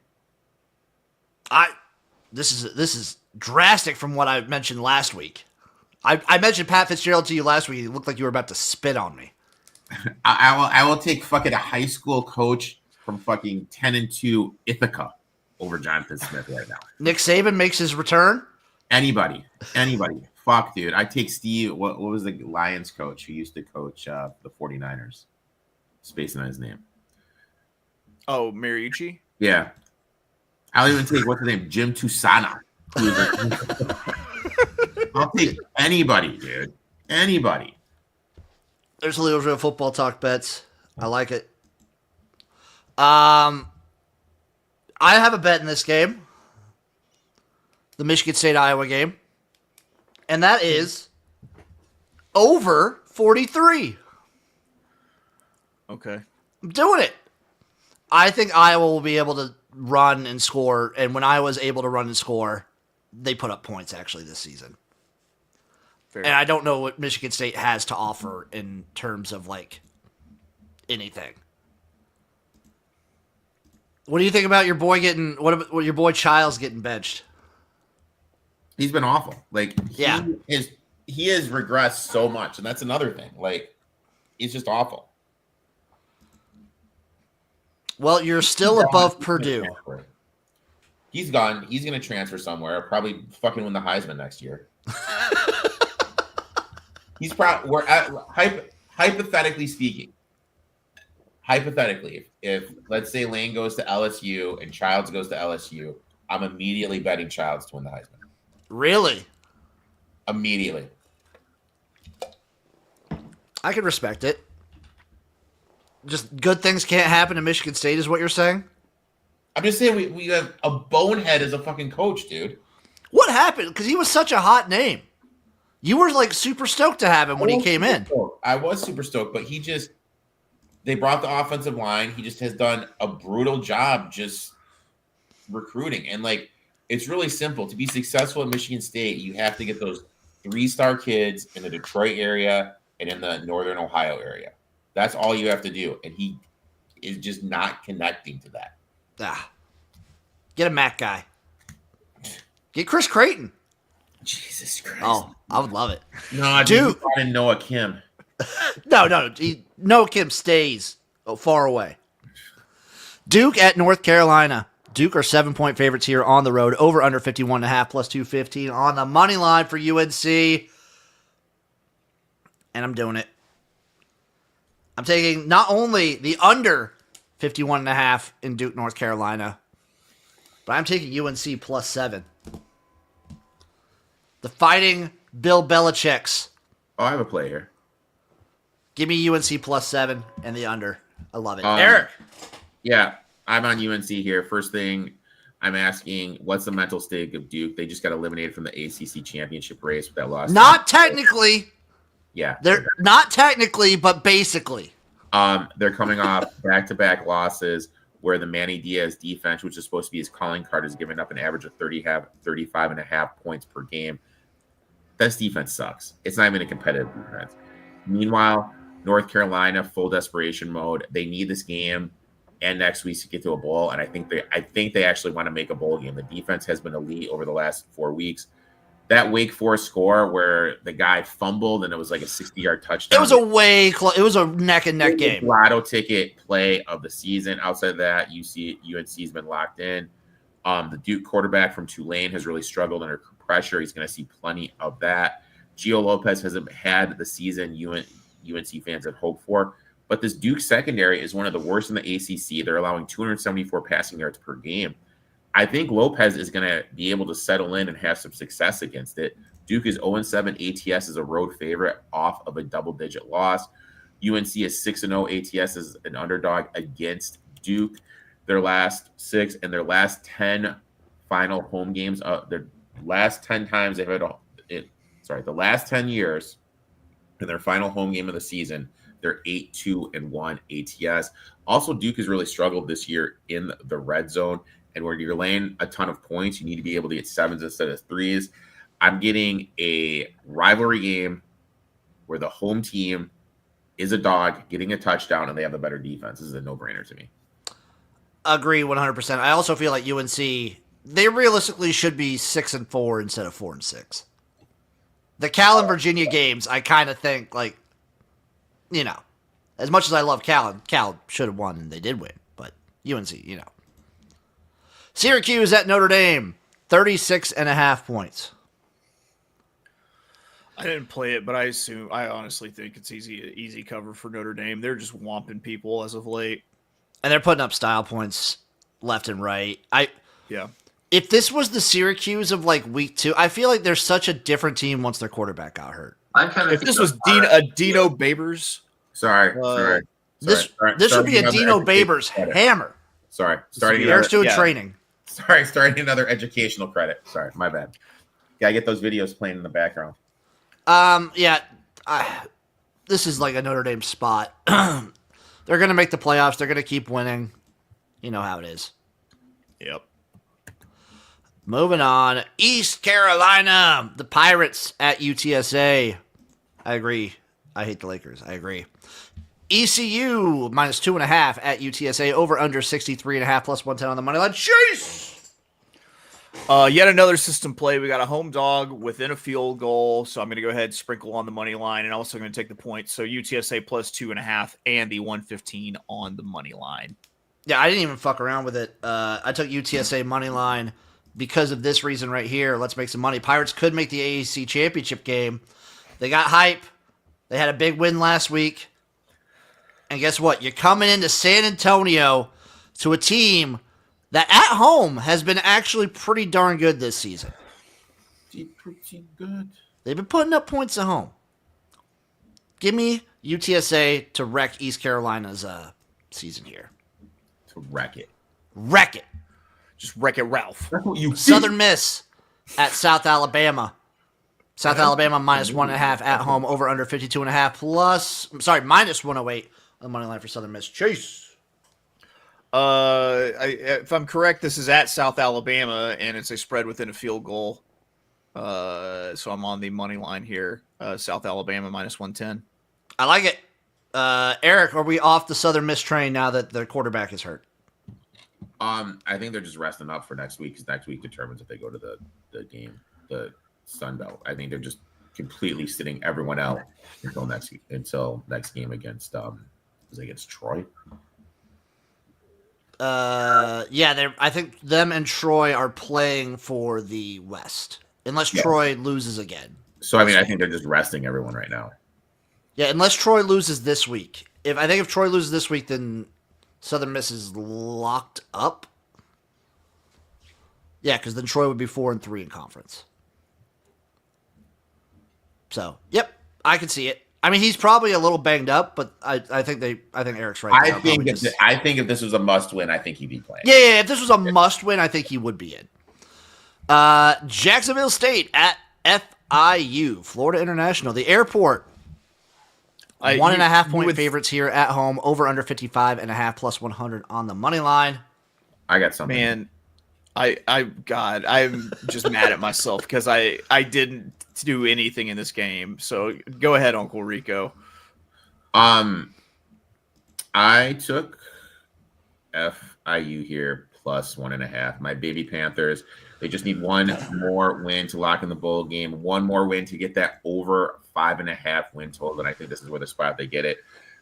[SPEAKER 4] This is drastic from what I mentioned last week. I mentioned Pat Fitzgerald to you last week. It looked like you were about to spit on me.
[SPEAKER 2] I will take fucking a high school coach from fucking 10-2 Ithaca over Jonathan Smith right now.
[SPEAKER 4] Nick Saban makes his return.
[SPEAKER 2] Anybody. Fuck, dude. I take Steve. What was the Lions coach who used to coach the 49ers? Spacing on his name.
[SPEAKER 3] Oh, Mariucci?
[SPEAKER 2] Yeah. I'll even take, what's his name? Jim Tusana. I'll take anybody, dude. Anybody.
[SPEAKER 4] There's a little bit of football talk bets. I like it. I have a bet in this game. The Michigan State-Iowa game. And that is over 43.
[SPEAKER 3] Okay.
[SPEAKER 4] I'm doing it. I think Iowa will be able to run and score. And when Iowa's able to run and score, they put up points actually this season.
[SPEAKER 3] Fair.
[SPEAKER 4] And I don't know what Michigan State has to offer in terms of like anything. What do you think about your boy getting? What your boy Childs getting benched?
[SPEAKER 2] He's been awful. Like
[SPEAKER 4] Yeah.
[SPEAKER 2] he has regressed so much, and that's another thing. Like he's just awful.
[SPEAKER 4] Well, you're still above Purdue.
[SPEAKER 2] He's gone. He's going to transfer somewhere. Probably fucking win the Heisman next year. He's probably. We're at hypothetically speaking. Hypothetically, if let's say Lane goes to LSU and Childs goes to LSU, I'm immediately betting Childs to win the Heisman.
[SPEAKER 4] Really?
[SPEAKER 2] Immediately.
[SPEAKER 4] I can respect it. Just good things can't happen in Michigan State is what you're saying?
[SPEAKER 2] I'm just saying we have a bonehead as a fucking coach, dude.
[SPEAKER 4] What happened? Because he was such a hot name. You were like super stoked to have him when he came in.
[SPEAKER 2] I was super stoked, but they brought the offensive line. He just has done a brutal job just recruiting. And like, it's really simple. To be successful at Michigan State, you have to get those 3-star kids in the Detroit area and in the Northern Ohio area. That's all you have to do. And he is just not connecting to that.
[SPEAKER 4] Get a Mac guy. Get Chris Creighton.
[SPEAKER 2] Jesus Christ.
[SPEAKER 4] Oh, I would love it.
[SPEAKER 2] No,
[SPEAKER 4] Dude.
[SPEAKER 2] I didn't know a Kim.
[SPEAKER 4] No. Noah Kim stays far away. Duke at North Carolina. Duke are 7-point favorites here on the road. Over under 51.5 plus 215 on the money line for UNC. And I'm doing it. I'm taking not only the under 51.5 in Duke, North Carolina, but I'm taking UNC plus 7. The Fighting Bill Belichick's.
[SPEAKER 2] Oh, I have a play here.
[SPEAKER 4] Give me UNC plus 7 and the under. I love it. Erik.
[SPEAKER 2] Yeah, I'm on UNC here. First thing I'm asking, what's the mental state of Duke? They just got eliminated from the ACC championship race with that loss.
[SPEAKER 4] Not technically.
[SPEAKER 2] Yeah.
[SPEAKER 4] They're not technically, but basically.
[SPEAKER 2] They're coming off back-to-back losses where the Manny Diaz defense, which is supposed to be his calling card, is giving up an average of 35.5 points per game. This defense sucks. It's not even a competitive defense. Meanwhile, North Carolina, full desperation mode. They need this game and next week to get to a bowl, and I think they actually want to make a bowl game. The defense has been elite over the last 4 weeks. That Wake Forest score where the guy fumbled and it was like a 60-yard touchdown.
[SPEAKER 4] It was it was a neck and neck game.
[SPEAKER 2] Lotto ticket play of the season. Outside of that, UNC's been locked in. The Duke quarterback from Tulane has really struggled under pressure. He's going to see plenty of that. Gio Lopez hasn't had the season UNC fans had hoped for. But this Duke secondary is one of the worst in the ACC. They're allowing 274 passing yards per game. I think Lopez is going to be able to settle in and have some success against it. Duke is 0-7 ATS as a road favorite off of a double-digit loss. UNC is 6-0 ATS as an underdog against Duke. Their last 6 and their last 10 final home games, their last 10 times they've had the last 10 years in their final home game of the season, they're 8-2-1 ATS. Also, Duke has really struggled this year in the red zone. And when you're laying a ton of points, you need to be able to get 7s instead of 3s. I'm getting a rivalry game where the home team is a dog getting a touchdown and they have the better defense. This is a no-brainer to me.
[SPEAKER 4] Agree 100%. I also feel like UNC, they realistically should be 6-4 instead of 4-6. The Cal and Virginia games, I kind of think, like, you know, as much as I love Cal should have won and they did win, but UNC, you know. Syracuse at Notre Dame, 36.5 points.
[SPEAKER 3] I didn't play it, but I honestly think it's easy cover for Notre Dame. They're just whomping people as of late.
[SPEAKER 4] And they're putting up style points left and right.
[SPEAKER 3] Yeah.
[SPEAKER 4] If this was the Syracuse of like week 2, I feel like they're such a different team once their quarterback got hurt.
[SPEAKER 3] If this was Dino Babers.
[SPEAKER 2] Sorry.
[SPEAKER 4] This would be a Dino Babers hammer.
[SPEAKER 2] Sorry.
[SPEAKER 4] Eric's doing training.
[SPEAKER 2] Sorry, starting another educational credit. Sorry, my bad. Gotta get those videos playing in the background.
[SPEAKER 4] This is like a Notre Dame spot. They're going to make the playoffs. They're going to keep winning. You know how it is.
[SPEAKER 3] Yep.
[SPEAKER 4] Moving on. East Carolina. The Pirates at UTSA. I agree. I hate the Lakers. I agree. ECU minus 2.5 at UTSA. Over under 63.5 plus 110 on the money line. Chase!
[SPEAKER 3] Yet another system play. We got a home dog within a field goal, so I'm going to go ahead and sprinkle on the money line, and also going to take the points. So UTSA plus 2.5 and the 115 on the money line.
[SPEAKER 4] Yeah, I didn't even fuck around with it. I took UTSA money line because of this reason right here. Let's make some money. Pirates could make the AAC championship game. They got hype. They had a big win last week. And guess what? You're coming into San Antonio to a team that at home has been actually pretty darn good this season.
[SPEAKER 2] Pretty good.
[SPEAKER 4] They've been putting up points at home. Give me UTSA to wreck East Carolina's season here.
[SPEAKER 2] To wreck it.
[SPEAKER 4] Wreck it.
[SPEAKER 3] Just wreck it, Ralph.
[SPEAKER 2] That's what you
[SPEAKER 4] Southern Miss at South Alabama. South Alabama minus 1.5 at home, over under 52.5 plus. Minus 108 on the money line for Southern Miss. Chase.
[SPEAKER 3] If I'm correct, this is at South Alabama, and it's a spread within a field goal. So I'm on the money line here. South Alabama minus 110.
[SPEAKER 4] I like it. Eric, are we off the Southern Miss train now that the quarterback is hurt?
[SPEAKER 2] I think they're just resting up for next week, because next week determines if they go to the game, the Sun Belt. I think they're just completely sitting everyone out until next game against Troy.
[SPEAKER 4] I think them and Troy are playing for the West, unless Troy loses again.
[SPEAKER 2] So I think they're just resting everyone right now.
[SPEAKER 4] Yeah, unless Troy loses this week. If Troy loses this week, then Southern Miss is locked up. Yeah, because then Troy would be 4-3 in conference. So, yep, I can see it. I mean, he's probably a little banged up, but I think Eric's right.
[SPEAKER 2] I think if this was a must win, I think he'd be playing.
[SPEAKER 4] Yeah, if this was a must win, I think he would be in. Jacksonville State at FIU, Florida International, the airport. 1.5 point favorites here at home, over under 55.5 plus 100 on the money line.
[SPEAKER 2] I got something.
[SPEAKER 3] Man, I'm just mad at myself because I didn't do anything in this game. So go ahead, Uncle Rico.
[SPEAKER 2] I took FIU here plus 1.5. My baby Panthers. They just need one more win to lock in the bowl game. One more win to get that over 5.5 win total. And I think this is where the spot they get it.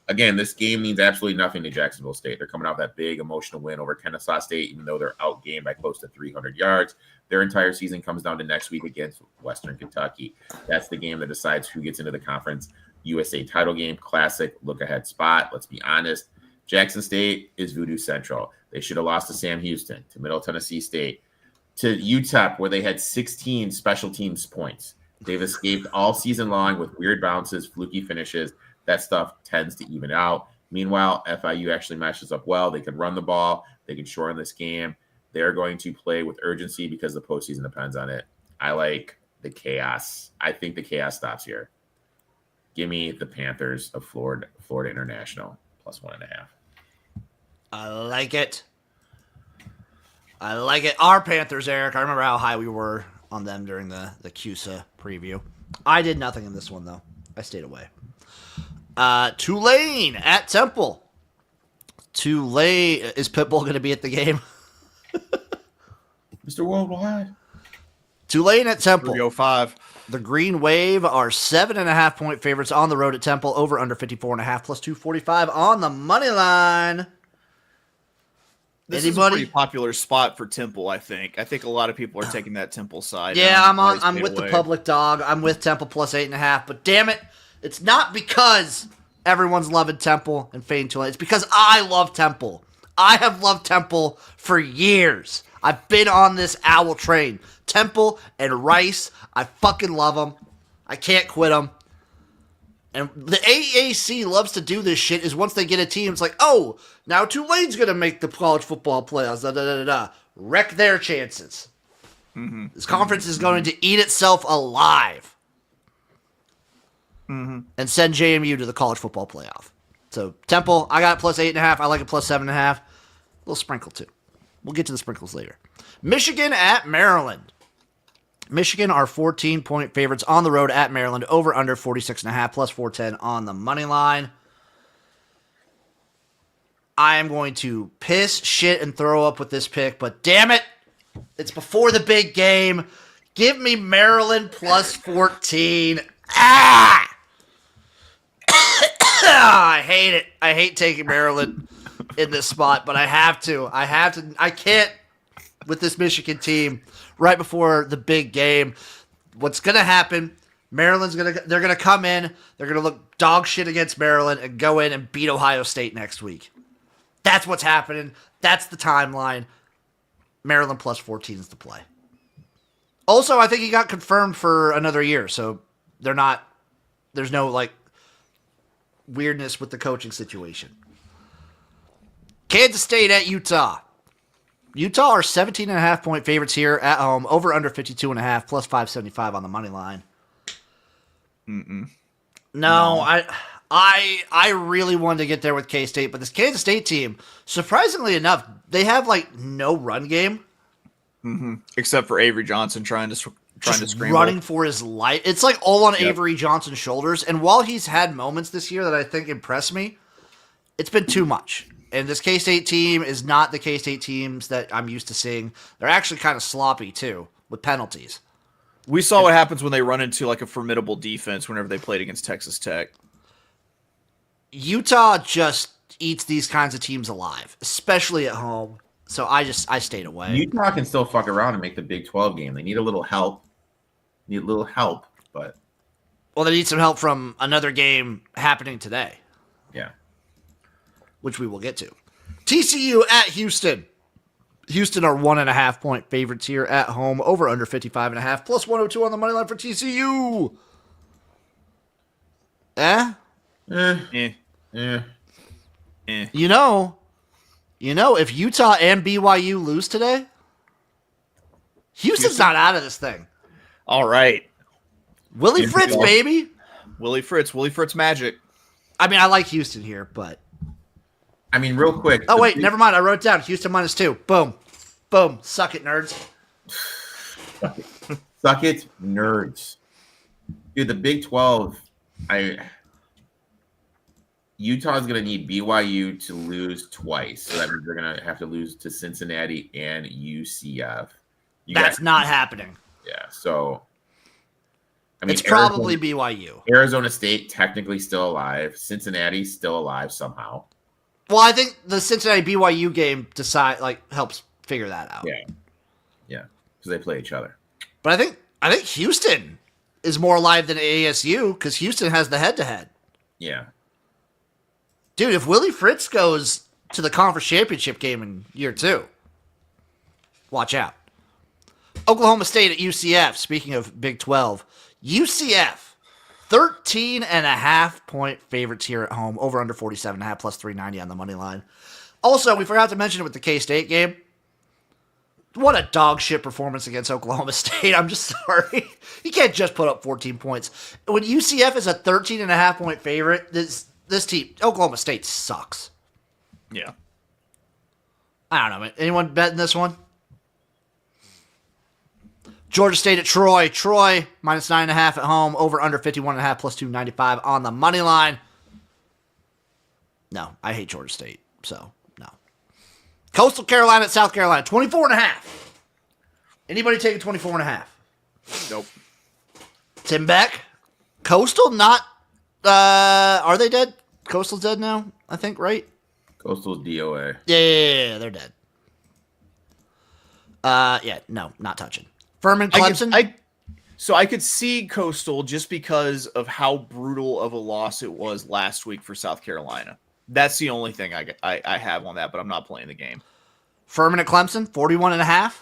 [SPEAKER 2] Again, this game means absolutely nothing to Jacksonville State. They're coming off that big emotional win over Kennesaw State, even though they're outgained by close to 300 yards. Their entire season comes down to next week against Western Kentucky. That's the game that decides who gets into the Conference USA title game. Classic look-ahead spot. Let's be honest. Jackson State is Voodoo Central. They should have lost to Sam Houston, to Middle Tennessee State, to UTEP, where they had 16 special teams points. They've escaped all season long with weird bounces, fluky finishes. That stuff tends to even out. Meanwhile, FIU actually matches up well. They can run the ball. They can shorten this game. They're going to play with urgency because the postseason depends on it. I like the chaos. I think the chaos stops here. Give me the Panthers of Florida International plus 1.5.
[SPEAKER 4] I like it. Our Panthers, Eric. I remember how high we were on them during the CUSA preview. I did nothing in this one, though. I stayed away. Tulane at Temple. Tulane. Is Pitbull going to be at the game?
[SPEAKER 2] Mr. Worldwide.
[SPEAKER 4] Tulane at Temple.
[SPEAKER 3] 305.
[SPEAKER 4] The Green Wave are 7.5 point favorites on the road at Temple. Over under 54.5 plus 245 on the money line.
[SPEAKER 3] This is a pretty popular spot for Temple, I think. I think a lot of people are taking that Temple side.
[SPEAKER 4] Yeah, I'm with the public dog. I'm with Temple plus 8.5. But damn it, it's not because everyone's loving Temple and fading Tulane. It's because I love Temple. I have loved Temple for years. I've been on this owl train. Temple and Rice, I fucking love them. I can't quit them. And the AAC loves to do this shit is once they get a team, it's like, oh, now Tulane's going to make the college football playoffs. Wreck their chances. Mm-hmm. This conference is going to eat itself alive. Mm-hmm. And send JMU to the college football playoff. So Temple, I got plus 8.5. I like it plus 7.5. A little sprinkle too. We'll get to the sprinkles later. Michigan at Maryland. Michigan are 14-point favorites on the road at Maryland. Over under 46.5 plus 410 on the money line. I am going to piss, shit, and throw up with this pick, but damn it, it's before the big game. Give me Maryland plus 14. Ah! I hate it. I hate taking Maryland in this spot, but I have to. I can't with this Michigan team right before the big game. What's going to happen, they're going to come in, they're going to look dog shit against Maryland and go in and beat Ohio State next week. That's what's happening. That's the timeline. Maryland plus 14 is the play. Also, I think he got confirmed for another year, so there's no like weirdness with the coaching situation. Kansas State at Utah. Utah are 17.5-point favorites here at home. Over under 52.5 plus 575 on the money line. No, I really wanted to get there with K-State, but this Kansas State team, surprisingly enough, they have like no run game.
[SPEAKER 3] Except for Avery Johnson trying to scramble.
[SPEAKER 4] Running for his life. It's like all on Avery Johnson's shoulders. And while he's had moments this year that I think impressed me, it's been too much. And this K-State team is not the K-State teams that I'm used to seeing. They're actually kind of sloppy, too, with penalties.
[SPEAKER 3] We saw what happens when they run into like a formidable defense whenever they played against Texas Tech.
[SPEAKER 4] Utah just eats these kinds of teams alive, especially at home. So I stayed away.
[SPEAKER 2] Utah can still fuck around and make the Big 12 game. They need a little help. But
[SPEAKER 4] well, they need some help from another game happening today.
[SPEAKER 2] Yeah.
[SPEAKER 4] Which we will get to. TCU at Houston. Houston are 1.5-point favorites here at home. Over under 55.5 plus 102 on the money line for TCU. You know, if Utah and BYU lose today, Houston's not out of this thing.
[SPEAKER 3] All right.
[SPEAKER 4] Willie Fritz, baby.
[SPEAKER 3] Willie Fritz magic.
[SPEAKER 4] I mean, I like Houston here, but...
[SPEAKER 2] I mean, real quick.
[SPEAKER 4] Oh, wait, never mind. I wrote it down. Houston -2. Boom. Boom. Suck it, nerds.
[SPEAKER 2] Suck it, nerds. Dude, the Big 12, Utah's going to need BYU to lose twice. So that means they're going to have to lose to Cincinnati and UCF.
[SPEAKER 4] That's not happening.
[SPEAKER 2] Yeah, so... I mean,
[SPEAKER 4] it's probably BYU.
[SPEAKER 2] Arizona State technically still alive. Cincinnati's still alive somehow.
[SPEAKER 4] Well, I think the Cincinnati-BYU game helps figure that out.
[SPEAKER 2] Yeah, because they play each other.
[SPEAKER 4] But I think Houston is more alive than ASU because Houston has the head-to-head.
[SPEAKER 2] Yeah.
[SPEAKER 4] Dude, if Willie Fritz goes to the conference championship game in year 2, watch out. Oklahoma State at UCF, speaking of Big 12, UCF, 13.5-point favorites here at home. Over under 47.5 plus 390 on the money line. Also, we forgot to mention it with the K-State game. What a dog shit performance against Oklahoma State. I'm just sorry. You can't just put up 14 points. When UCF is a 13.5-point favorite, this team, Oklahoma State, sucks.
[SPEAKER 3] Yeah.
[SPEAKER 4] I don't know, man. Anyone betting this one? Georgia State at Troy. Troy, -9.5 at home. Over under 51.5 plus 295 on the money line. No, I hate Georgia State, so no. Coastal Carolina at South Carolina, 24.5. Anybody taking 24.5?
[SPEAKER 3] Nope.
[SPEAKER 4] Tim Beck. Coastal not, are they dead? Coastal's dead now, I think, right?
[SPEAKER 2] Coastal's DOA.
[SPEAKER 4] Yeah, they're dead. No, not touching. Furman, Clemson.
[SPEAKER 3] So I could see Coastal just because of how brutal of a loss it was last week for South Carolina. That's the only thing I have on that, but I'm not playing the game.
[SPEAKER 4] Furman at Clemson, 41.5.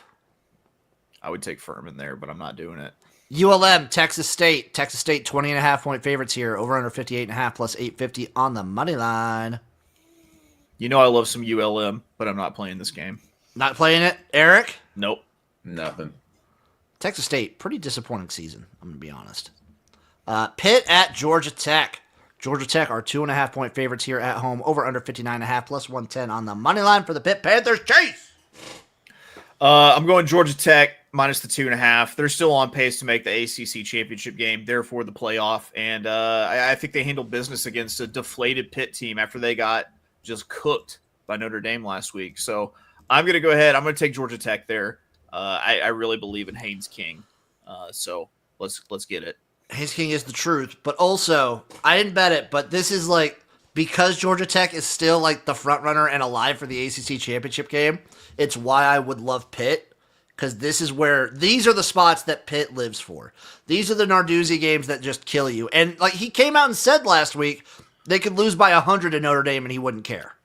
[SPEAKER 3] I would take Furman there, but I'm not doing it.
[SPEAKER 4] ULM, Texas State. Texas State, 20.5-point favorites here. Over under 58.5 plus 850 on the money line.
[SPEAKER 3] You know I love some ULM, but I'm not playing this game.
[SPEAKER 4] Not playing it. Erik?
[SPEAKER 3] Nope.
[SPEAKER 2] Nothing.
[SPEAKER 4] Texas State, pretty disappointing season, I'm going to be honest. Pitt at Georgia Tech. Georgia Tech are 2.5-point favorites here at home. Over under 59.5 plus 110 on the money line for the Pitt Panthers. Chase!
[SPEAKER 3] I'm going Georgia Tech minus the 2.5. They're still on pace to make the ACC championship game, therefore the playoff. And I think they handled business against a deflated Pitt team after they got just cooked by Notre Dame last week. So I'm going to go ahead. I'm going to take Georgia Tech there. I really believe in Haynes King. So let's get it.
[SPEAKER 4] Haynes King is the truth. But also, I didn't bet it, but this is like, because Georgia Tech is still like the front runner and alive for the ACC championship game, it's why I would love Pitt, because these are the spots that Pitt lives for. These are the Narduzzi games that just kill you. And like he came out and said last week, they could lose by 100 to Notre Dame and he wouldn't care.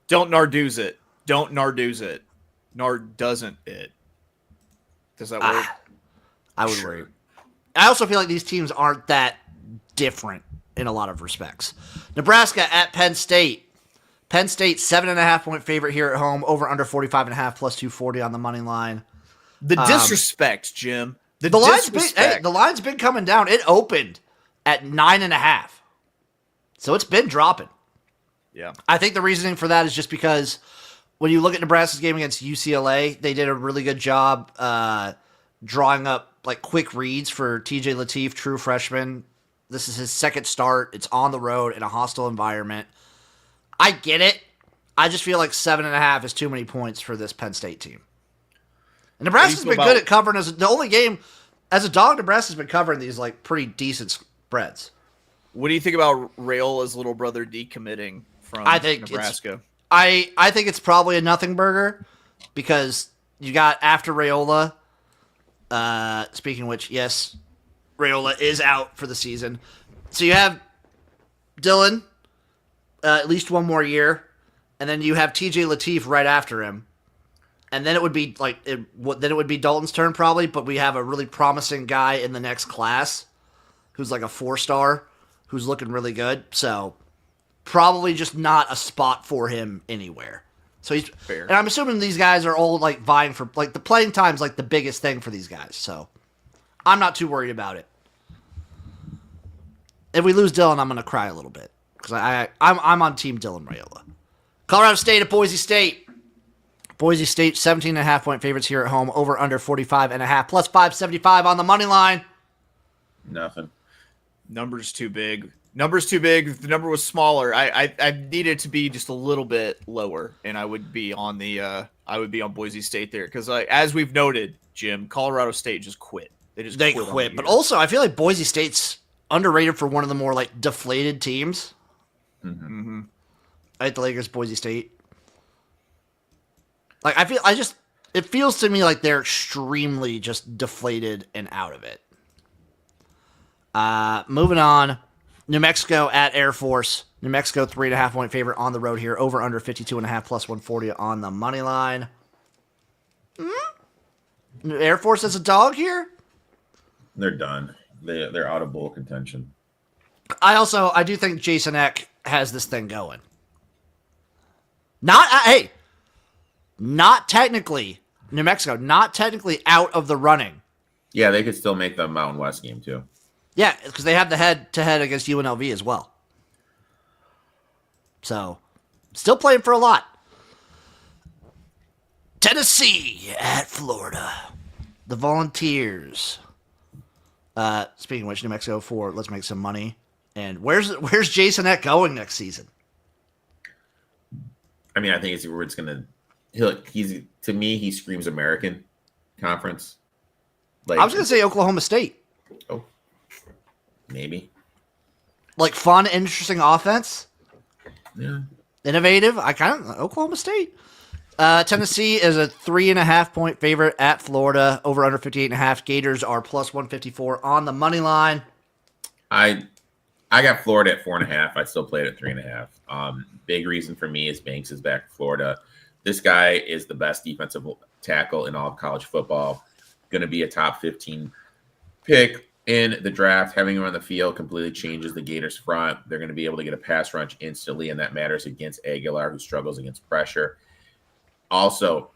[SPEAKER 3] Don't Narduzzi it. Don't Narduzzi it. Nard doesn't it. Does that work?
[SPEAKER 4] I would worry. I also feel like these teams aren't that different in a lot of respects. Nebraska at Penn State. Penn State, 7.5-point favorite here at home, over under 45.5 plus 240 on the money line.
[SPEAKER 3] The disrespect, Jim. The
[SPEAKER 4] line's been coming down. It opened at 9.5. So it's been dropping.
[SPEAKER 3] Yeah.
[SPEAKER 4] I think the reasoning for that is just because when you look at Nebraska's game against UCLA, they did a really good job drawing up like quick reads for TJ Lateef, true freshman. This is his second start. It's on the road in a hostile environment. I get it. I just feel like 7.5 is too many points for this Penn State team. And Nebraska's been good at covering the only game as a dog. Nebraska's been covering these like pretty decent spreads.
[SPEAKER 3] What do you think about Rayola's little brother decommitting from Nebraska?
[SPEAKER 4] I think it's probably a nothing burger because you got after Rayola. Speaking of which, yes, Rayola is out for the season. So you have Dylan, at least one more year, and then you have TJ Lateef right after him. And then it would be Dalton's turn probably, but we have a really promising guy in the next class who's like a 4-star who's looking really good. So probably just not a spot for him anywhere. So he's fair. And I'm assuming these guys are all like vying for like the playing time's like the biggest thing for these guys. So I'm not too worried about it. If we lose Dylan, I'm going to cry a little bit because I'm on Team Dylan Raiola. Colorado State at Boise State. Boise State, 17.5-point favorites here at home, over under 45.5, plus 575 on the money line.
[SPEAKER 2] Nothing.
[SPEAKER 3] Number's too big. If the number was smaller, I needed it to be just a little bit lower, and I would be on Boise State there because as we've noted, Jim, Colorado State just quit. They quit.
[SPEAKER 4] But also, I feel like Boise State's underrated for one of the more like deflated teams.
[SPEAKER 3] Mm-hmm.
[SPEAKER 4] I hate the Lakers, Boise State. Like it feels to me like they're extremely just deflated and out of it. Moving on, New Mexico at Air Force. New Mexico 3.5-point favorite on the road here, over under 52.5 plus 140 on the money line. Air Force as a dog here.
[SPEAKER 2] They're done. They're out of bowl contention.
[SPEAKER 4] I do think Jason Eck has this thing going. Not technically, New Mexico, not technically out of the running.
[SPEAKER 2] Yeah, they could still make the Mountain West game, too.
[SPEAKER 4] Yeah, because they have the head-to-head against UNLV as well. So, still playing for a lot. Tennessee at Florida. The Volunteers. Speaking of which, New Mexico 4, let's make some money. And where's Jason Eck going next season?
[SPEAKER 2] I mean, I think it's going to... to me, he screams American Conference. Like,
[SPEAKER 4] I was going to say Oklahoma State.
[SPEAKER 2] Oh, maybe.
[SPEAKER 4] Like fun, interesting offense.
[SPEAKER 2] Yeah.
[SPEAKER 4] Innovative. Oklahoma State. Tennessee is a 3.5-point favorite at Florida, over under 58.5. Gators are plus 154 on the money line.
[SPEAKER 2] I got Florida at 4.5. I still play it at 3.5. Big reason for me is Banks is back to Florida. This guy is the best defensive tackle in all of college football. Going to be a top 15 pick in the draft. Having him on the field completely changes the Gators front. They're going to be able to get a pass rush instantly, and that matters against Aguilar, who struggles against pressure. Also,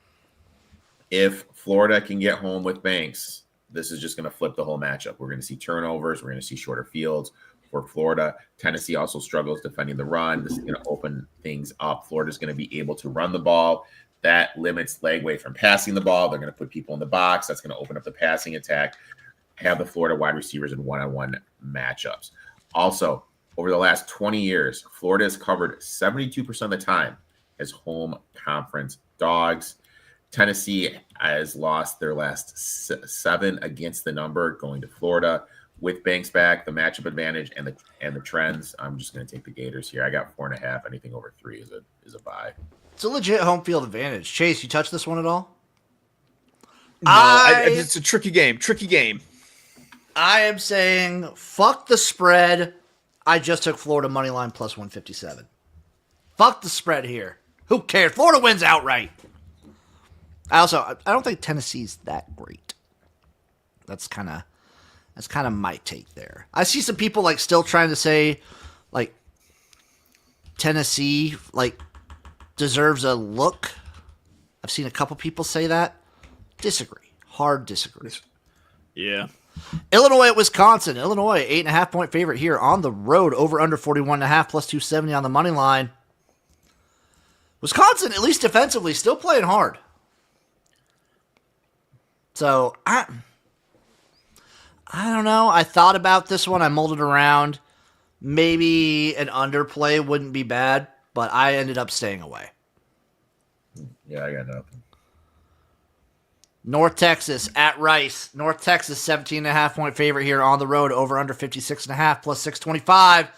[SPEAKER 2] if Florida can get home with Banks, this is just going to flip the whole matchup. We're going to see turnovers. We're going to see shorter fields for Florida. Tennessee also struggles defending the run. This is going to open things up. Florida's going to be able to run the ball. that limits Lagway from passing the ball. They're going to put people in the box. That's going to open up the passing attack. Have the Florida wide receivers in one-on-one matchups. Also, over the last 20 years, Florida has covered 72% of the time as home conference dogs. Tennessee has lost their last 7 against the number going to Florida. With Banks back, the matchup advantage and the trends, I'm just going to take the Gators here. I got 4.5. Anything over 3 is a buy.
[SPEAKER 4] It's a legit home field advantage. Chase, you touch this one at all?
[SPEAKER 3] No, it's a tricky game. Tricky game.
[SPEAKER 4] I am saying fuck the spread. I just took Florida money line plus 157. Fuck the spread here. Who cares? Florida wins outright. I don't think Tennessee's that great. That's kind of my take there. I see some people like still trying to say like Tennessee like deserves a look. I've seen a couple people say that. Disagree. Hard disagree.
[SPEAKER 3] Yeah.
[SPEAKER 4] Illinois at Wisconsin. Illinois, 8.5-point favorite here on the road. Over under 41.5 plus 270 on the money line. Wisconsin, at least defensively, still playing hard. So, I don't know. I thought about this one. I mulled it around. Maybe an underplay wouldn't be bad, but I ended up staying away.
[SPEAKER 2] Yeah, I got nothing.
[SPEAKER 4] North Texas at Rice. North Texas, 17.5-point favorite here on the road. Over under 56.5 plus 625.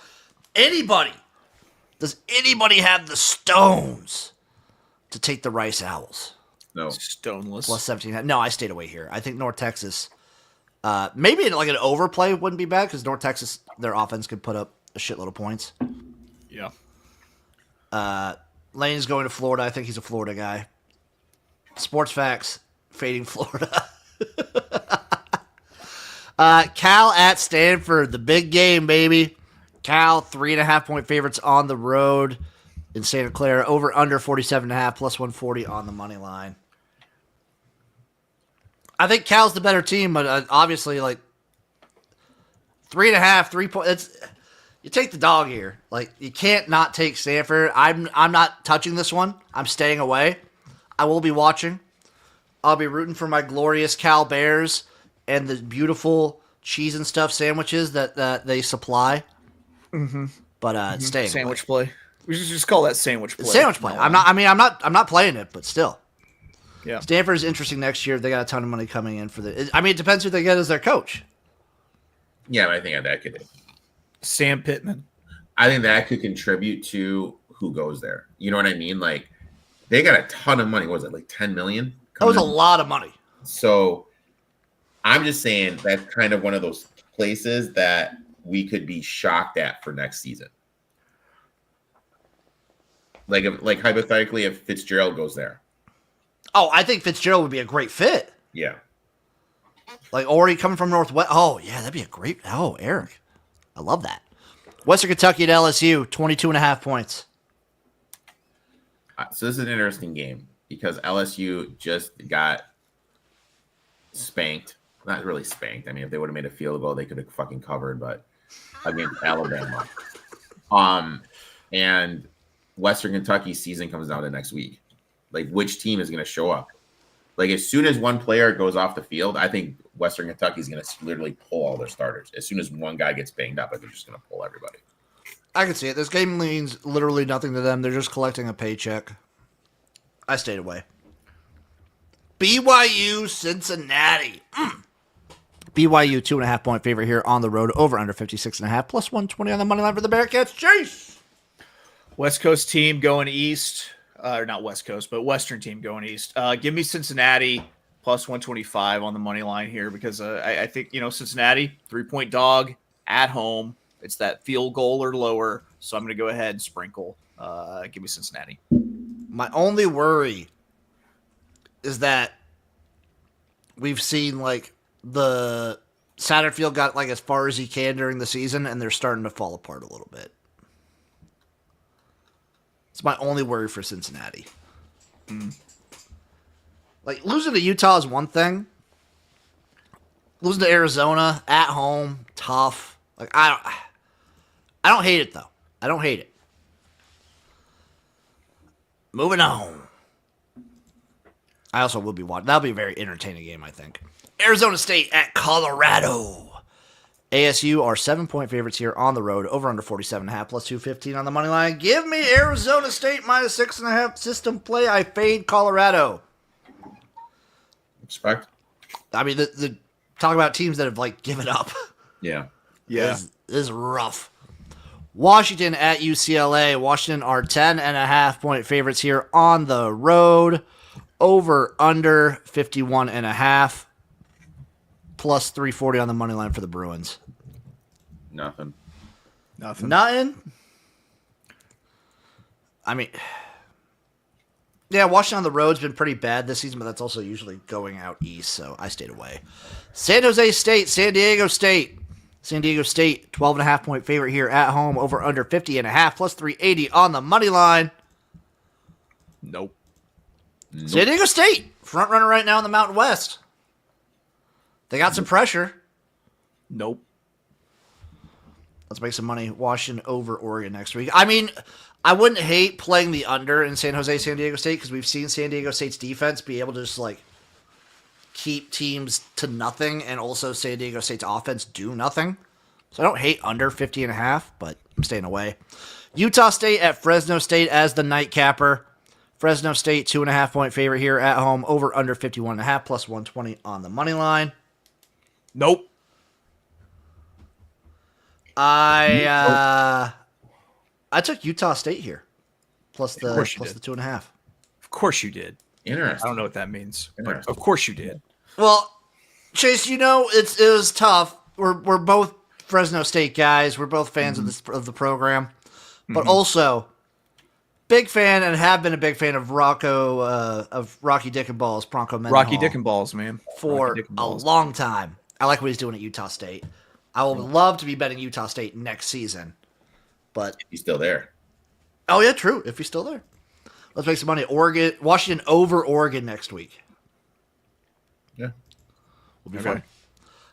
[SPEAKER 4] Does anybody have the stones to take the Rice Owls?
[SPEAKER 2] No.
[SPEAKER 3] Stoneless.
[SPEAKER 4] Plus 17. No, I stayed away here. I think North Texas, maybe like an overplay wouldn't be bad because North Texas, their offense could put up a shitload of points.
[SPEAKER 3] Yeah.
[SPEAKER 4] Lane's going to Florida. I think he's a Florida guy. Sports facts, fading Florida. Cal at Stanford, the big game, baby. Cal, 3.5-point favorites on the road in Santa Clara. Over under 47.5 plus 140 on the money line. I think Cal's the better team, but obviously, like 3.5, 3 points. You take the dog here. Like you can't not take Stanford. I'm not touching this one. I'm staying away. I will be watching. I'll be rooting for my glorious Cal Bears and the beautiful cheese and stuff sandwiches that they supply.
[SPEAKER 3] Mm-hmm.
[SPEAKER 4] But staying
[SPEAKER 3] sandwich
[SPEAKER 4] away.
[SPEAKER 3] play. We should just call that sandwich play.
[SPEAKER 4] Sandwich play. I'm not playing it, but still.
[SPEAKER 3] Yeah.
[SPEAKER 4] Stanford is interesting next year. They got a ton of money coming in for the. I mean, it depends who they get as their coach.
[SPEAKER 2] Yeah, I think that could.
[SPEAKER 3] Sam Pittman.
[SPEAKER 2] I think that could contribute to who goes there. You know what I mean? Like they got a ton of money. What was it, like 10 million?
[SPEAKER 4] That was a lot of money.
[SPEAKER 2] So I'm just saying that's kind of one of those places that we could be shocked at for next season. Like hypothetically, if Fitzgerald goes there.
[SPEAKER 4] Oh, I think Fitzgerald would be a great fit.
[SPEAKER 2] Yeah.
[SPEAKER 4] Like already coming from Northwest. Oh, yeah, that'd be a great. Oh, Erik. I love that. Western Kentucky at LSU, 22.5 points.
[SPEAKER 2] So this is an interesting game because LSU just got spanked. Not really spanked. I mean, if they would have made a field goal, they could have fucking covered, but against Alabama. And Western Kentucky's season comes down to next week. Like, which team is going to show up? Like, as soon as one player goes off the field, I think Western Kentucky is going to literally pull all their starters. As soon as one guy gets banged up, they're just going to pull everybody.
[SPEAKER 4] I can see it. This game means literally nothing to them. They're just collecting a paycheck. I stayed away. BYU, Cincinnati. BYU, 2.5-point favorite here on the road. Over under 56.5 plus 120 on the money line for the Bearcats. Chase.
[SPEAKER 3] West Coast team going east. Or not West Coast, but Western team going east. Give me Cincinnati plus 125 on the money line here because I think, Cincinnati, 3-point dog at home. It's that field goal or lower. So I'm going to go ahead and sprinkle. Give me Cincinnati.
[SPEAKER 4] My only worry is that we've seen like the Satterfield got like as far as he can during the season and they're starting to fall apart a little bit. It's my only worry for Cincinnati. Like losing to Utah is one thing. Losing to Arizona at home, tough. Like I don't hate it though. I don't hate it. Moving on. I also will be watching. That'll be a very entertaining game, I think. Arizona State at Colorado. ASU are 7-point favorites here on the road. Over under 47.5 plus 215 on the money line. Give me Arizona State minus 6.5 system play. I fade Colorado.
[SPEAKER 2] Expect.
[SPEAKER 4] I mean, the talk about teams that have like given up.
[SPEAKER 2] Yeah.
[SPEAKER 4] This is rough. Washington at UCLA. Washington are 10.5 point favorites here on the road. Over under 51.5. Plus 340 on the money line for the Bruins.
[SPEAKER 2] Nothing.
[SPEAKER 4] Nothing? I mean, yeah, Washington on the road's been pretty bad this season, but that's also usually going out east, so I stayed away. San Jose State, San Diego State. San Diego State, 12.5 point favorite here at home. Over under 50.5 plus 380 on the money line.
[SPEAKER 3] Nope.
[SPEAKER 4] San Diego State, front runner right now in the Mountain West. They got some pressure.
[SPEAKER 3] Nope.
[SPEAKER 4] Let's make some money. Washington over Oregon next week. I mean, I wouldn't hate playing the under in San Jose, San Diego State, because we've seen San Diego State's defense be able to just like keep teams to nothing, and also San Diego State's offense do nothing. So I don't hate under 50.5, but I'm staying away. Utah State at Fresno State as the nightcapper. Fresno State, 2.5 point favorite here at home. Over under 51.5 plus 120 on the money line.
[SPEAKER 3] Nope.
[SPEAKER 4] I took Utah State here, plus the 2.5.
[SPEAKER 3] Of course you did.
[SPEAKER 2] Interesting.
[SPEAKER 3] I don't know what that means, but of course you did.
[SPEAKER 4] Well, Chase, you know it was tough. We're both Fresno State guys. We're both fans of the program, but also big fan and have been a big fan of Rocky Dick and Balls, Bronco Mendenhall.
[SPEAKER 3] Rocky Dick and Balls, man.
[SPEAKER 4] For a long time. I like what he's doing at Utah State. I would love to be betting Utah State next season, but
[SPEAKER 2] He's still there.
[SPEAKER 4] oh yeah, true. If he's still there, let's make some money. Washington over Oregon next week.
[SPEAKER 2] Yeah.
[SPEAKER 4] Will be fun.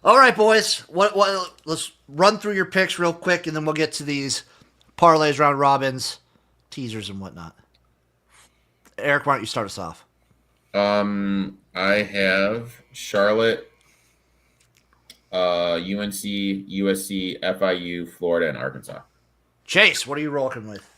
[SPEAKER 4] All right, boys. What? Let's run through your picks real quick, and then we'll get to these parlays, round robins, teasers, and whatnot. Eric, why don't you start us off?
[SPEAKER 2] I have Charlotte, UNC, USC, FIU, Florida, and Arkansas.
[SPEAKER 4] Chase, what are you rolling with?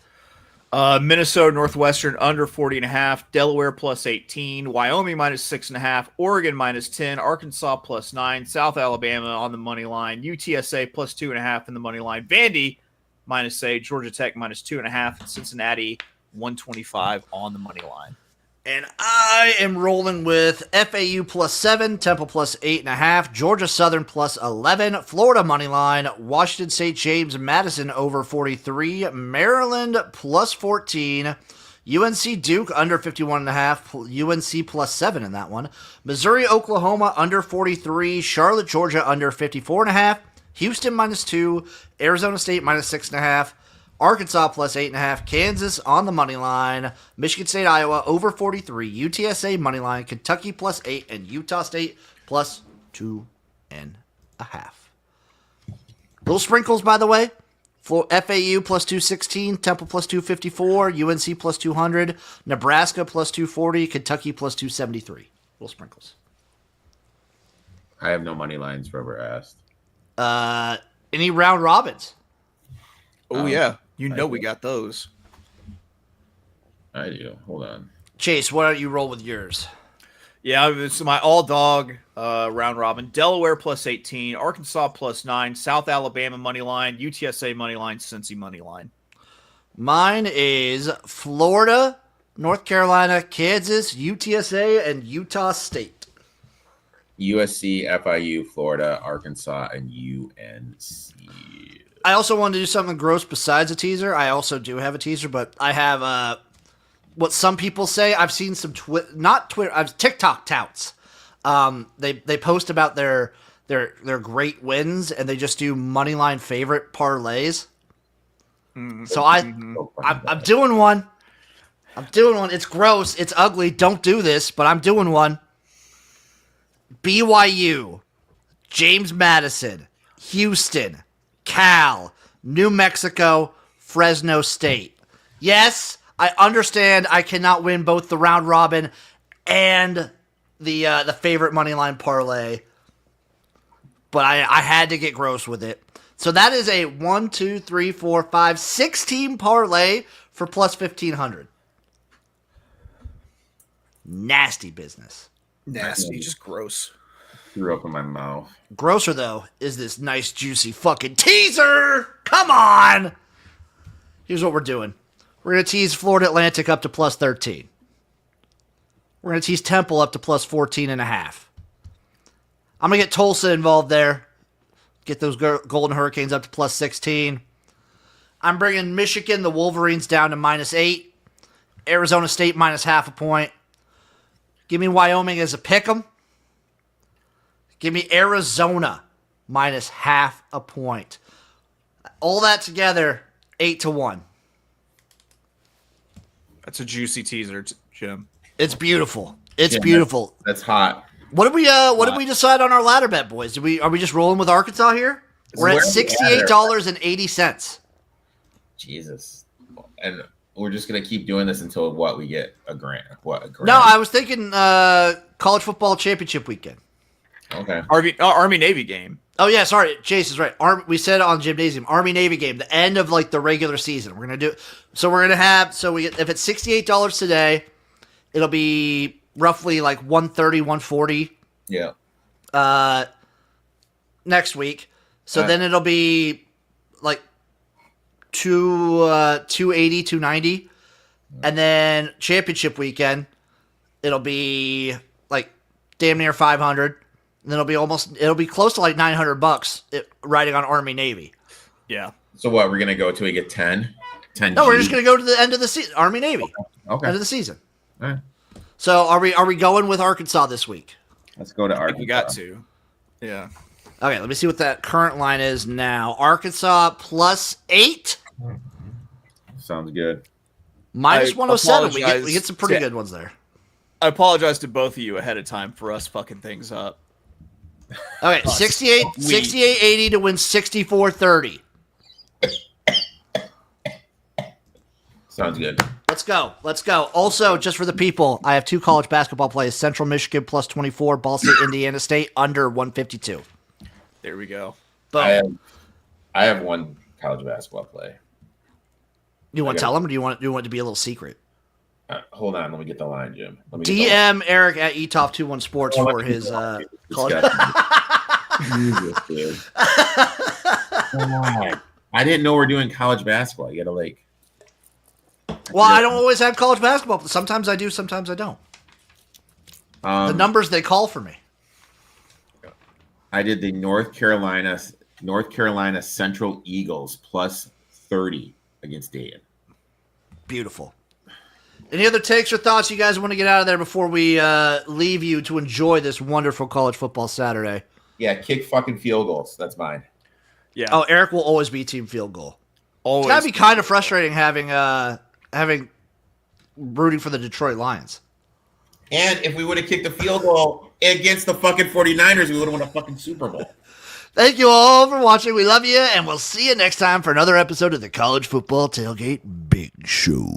[SPEAKER 3] Minnesota Northwestern under 40.5, Delaware plus 18, Wyoming minus 6.5, Oregon minus 10, Arkansas plus 9, South Alabama on the money line, UTSA plus 2.5 in the money line, Vandy minus 8, Georgia Tech minus 2.5, Cincinnati 125 on the money line.
[SPEAKER 4] And I am rolling with FAU plus 7, Temple plus 8.5, Georgia Southern plus 11, Florida money line, Washington State James Madison over 43, Maryland plus 14, UNC Duke under 51.5, UNC plus 7 in that one, Missouri Oklahoma under 43, Charlotte Georgia under 54.5, Houston minus 2, Arizona State minus 6.5, Arkansas plus 8.5, Kansas on the money line, Michigan State, Iowa over 43, UTSA money line, Kentucky plus 8, and Utah State plus 2.5. Little sprinkles, by the way. FAU plus 216, Temple plus 254, UNC plus 200, Nebraska plus 240, Kentucky plus 273. Little sprinkles.
[SPEAKER 2] I have no money lines for whoever asked.
[SPEAKER 4] Any round robins?
[SPEAKER 3] Oh, yeah. You know we got those.
[SPEAKER 2] I do. Hold on.
[SPEAKER 4] Chase, why don't you roll with yours?
[SPEAKER 3] Yeah, it's my all-dog round robin. Delaware plus 18, Arkansas plus 9, South Alabama money line, UTSA money line, Cincy money line.
[SPEAKER 4] Mine is Florida, North Carolina, Kansas, UTSA, and Utah State.
[SPEAKER 2] USC, FIU, Florida, Arkansas, and UNC.
[SPEAKER 4] I also wanted to do something gross besides a teaser. I also do have a teaser, but I have what some people say. I've seen some TikTok touts. They post about their great wins, and they just do moneyline favorite parlays. So I'm doing one. It's gross. It's ugly. Don't do this, but I'm doing one. BYU, James Madison, Houston, Cal, New Mexico, Fresno State. Yes, I understand I cannot win both the round robin and the favorite money line parlay. But I had to get gross with it. So that is a 1, 2, 3, 4, 5, 6 team parlay for plus 1,500. Nasty business.
[SPEAKER 3] Nasty, just gross.
[SPEAKER 2] Threw up in my mouth.
[SPEAKER 4] Grosser, though, is this nice, juicy fucking teaser. Come on. Here's what we're doing. We're going to tease Florida Atlantic up to plus 13. We're going to tease Temple up to plus 14.5. I'm going to get Tulsa involved there. Get those Golden Hurricanes up to plus 16. I'm bringing Michigan, the Wolverines, down to minus 8. Arizona State minus half a point. Give me Wyoming as a pick 'em. Give me Arizona minus half a point. All that together, 8-1.
[SPEAKER 3] That's a juicy teaser, Jim.
[SPEAKER 4] It's beautiful. It's beautiful.
[SPEAKER 2] That's hot.
[SPEAKER 4] What did we decide on our ladder bet, boys? Are we just rolling with Arkansas here? We're at $68.80.
[SPEAKER 2] Jesus. And we're just gonna keep doing this until we get a grant. A grant?
[SPEAKER 4] No, I was thinking college football championship weekend.
[SPEAKER 2] Okay.
[SPEAKER 3] Army Navy game.
[SPEAKER 4] Oh yeah, sorry, Jason's right. We said it on Gymnasium, Army Navy game, the end of like the regular season. We're gonna do. So we're gonna have. If it's $68 today, it'll be roughly like 130, 140.
[SPEAKER 2] Yeah.
[SPEAKER 4] Next week. So then it'll be like 280, 290. And then championship weekend, it'll be like damn near 500. And then it'll be close to like $900 riding on Army Navy.
[SPEAKER 3] Yeah.
[SPEAKER 2] So what, we're going to go till we get 10? 10
[SPEAKER 4] No, we're just going to go to the end of the season. Army Navy.
[SPEAKER 2] Okay.
[SPEAKER 4] End of the season.
[SPEAKER 2] All right.
[SPEAKER 4] So are we going with Arkansas this week?
[SPEAKER 2] Let's go to Arkansas.
[SPEAKER 3] You got to. Yeah.
[SPEAKER 4] Okay, let me see what that current line is now. Arkansas plus 8.
[SPEAKER 2] Sounds good.
[SPEAKER 4] Minus
[SPEAKER 3] I
[SPEAKER 4] 107.
[SPEAKER 3] apologize
[SPEAKER 4] We get some pretty
[SPEAKER 3] to-
[SPEAKER 4] good ones there.
[SPEAKER 3] I apologize to both of you ahead of time for us fucking things up.
[SPEAKER 4] Okay, 68.80 to win 64.30.
[SPEAKER 2] Sounds good.
[SPEAKER 4] Let's go. Also, just for the people, I have 2 college basketball plays. Central Michigan plus 24, Ball State, Indiana State under 152.
[SPEAKER 3] There we go.
[SPEAKER 4] Boom.
[SPEAKER 2] I have one college basketball play.
[SPEAKER 4] You want to tell them, or do you want it to be a little secret?
[SPEAKER 2] Hold on, let me get the line, Jim.
[SPEAKER 4] DM Erik at eTop21 Sports for his college.
[SPEAKER 2] Jesus, dude. God. I didn't know we're doing college basketball. You gotta
[SPEAKER 4] Well, I don't always have college basketball. Sometimes I do, sometimes I don't. The numbers they call for me.
[SPEAKER 2] I did the North Carolina Central Eagles plus 30 against Dayton.
[SPEAKER 4] Beautiful. Any other takes or thoughts you guys want to get out of there before we leave you to enjoy this wonderful college football Saturday?
[SPEAKER 2] Yeah, kick fucking field goals. That's mine.
[SPEAKER 3] Yeah.
[SPEAKER 4] Oh, Erik will always be team field goal.
[SPEAKER 3] Always.
[SPEAKER 4] It's gotta be kind of frustrating having rooting for the Detroit Lions.
[SPEAKER 2] And if we would have kicked the field goal against the fucking 49ers, we would have won a fucking Super Bowl.
[SPEAKER 4] Thank you all for watching. We love you, and we'll see you next time for another episode of the College Football Tailgate Big Show.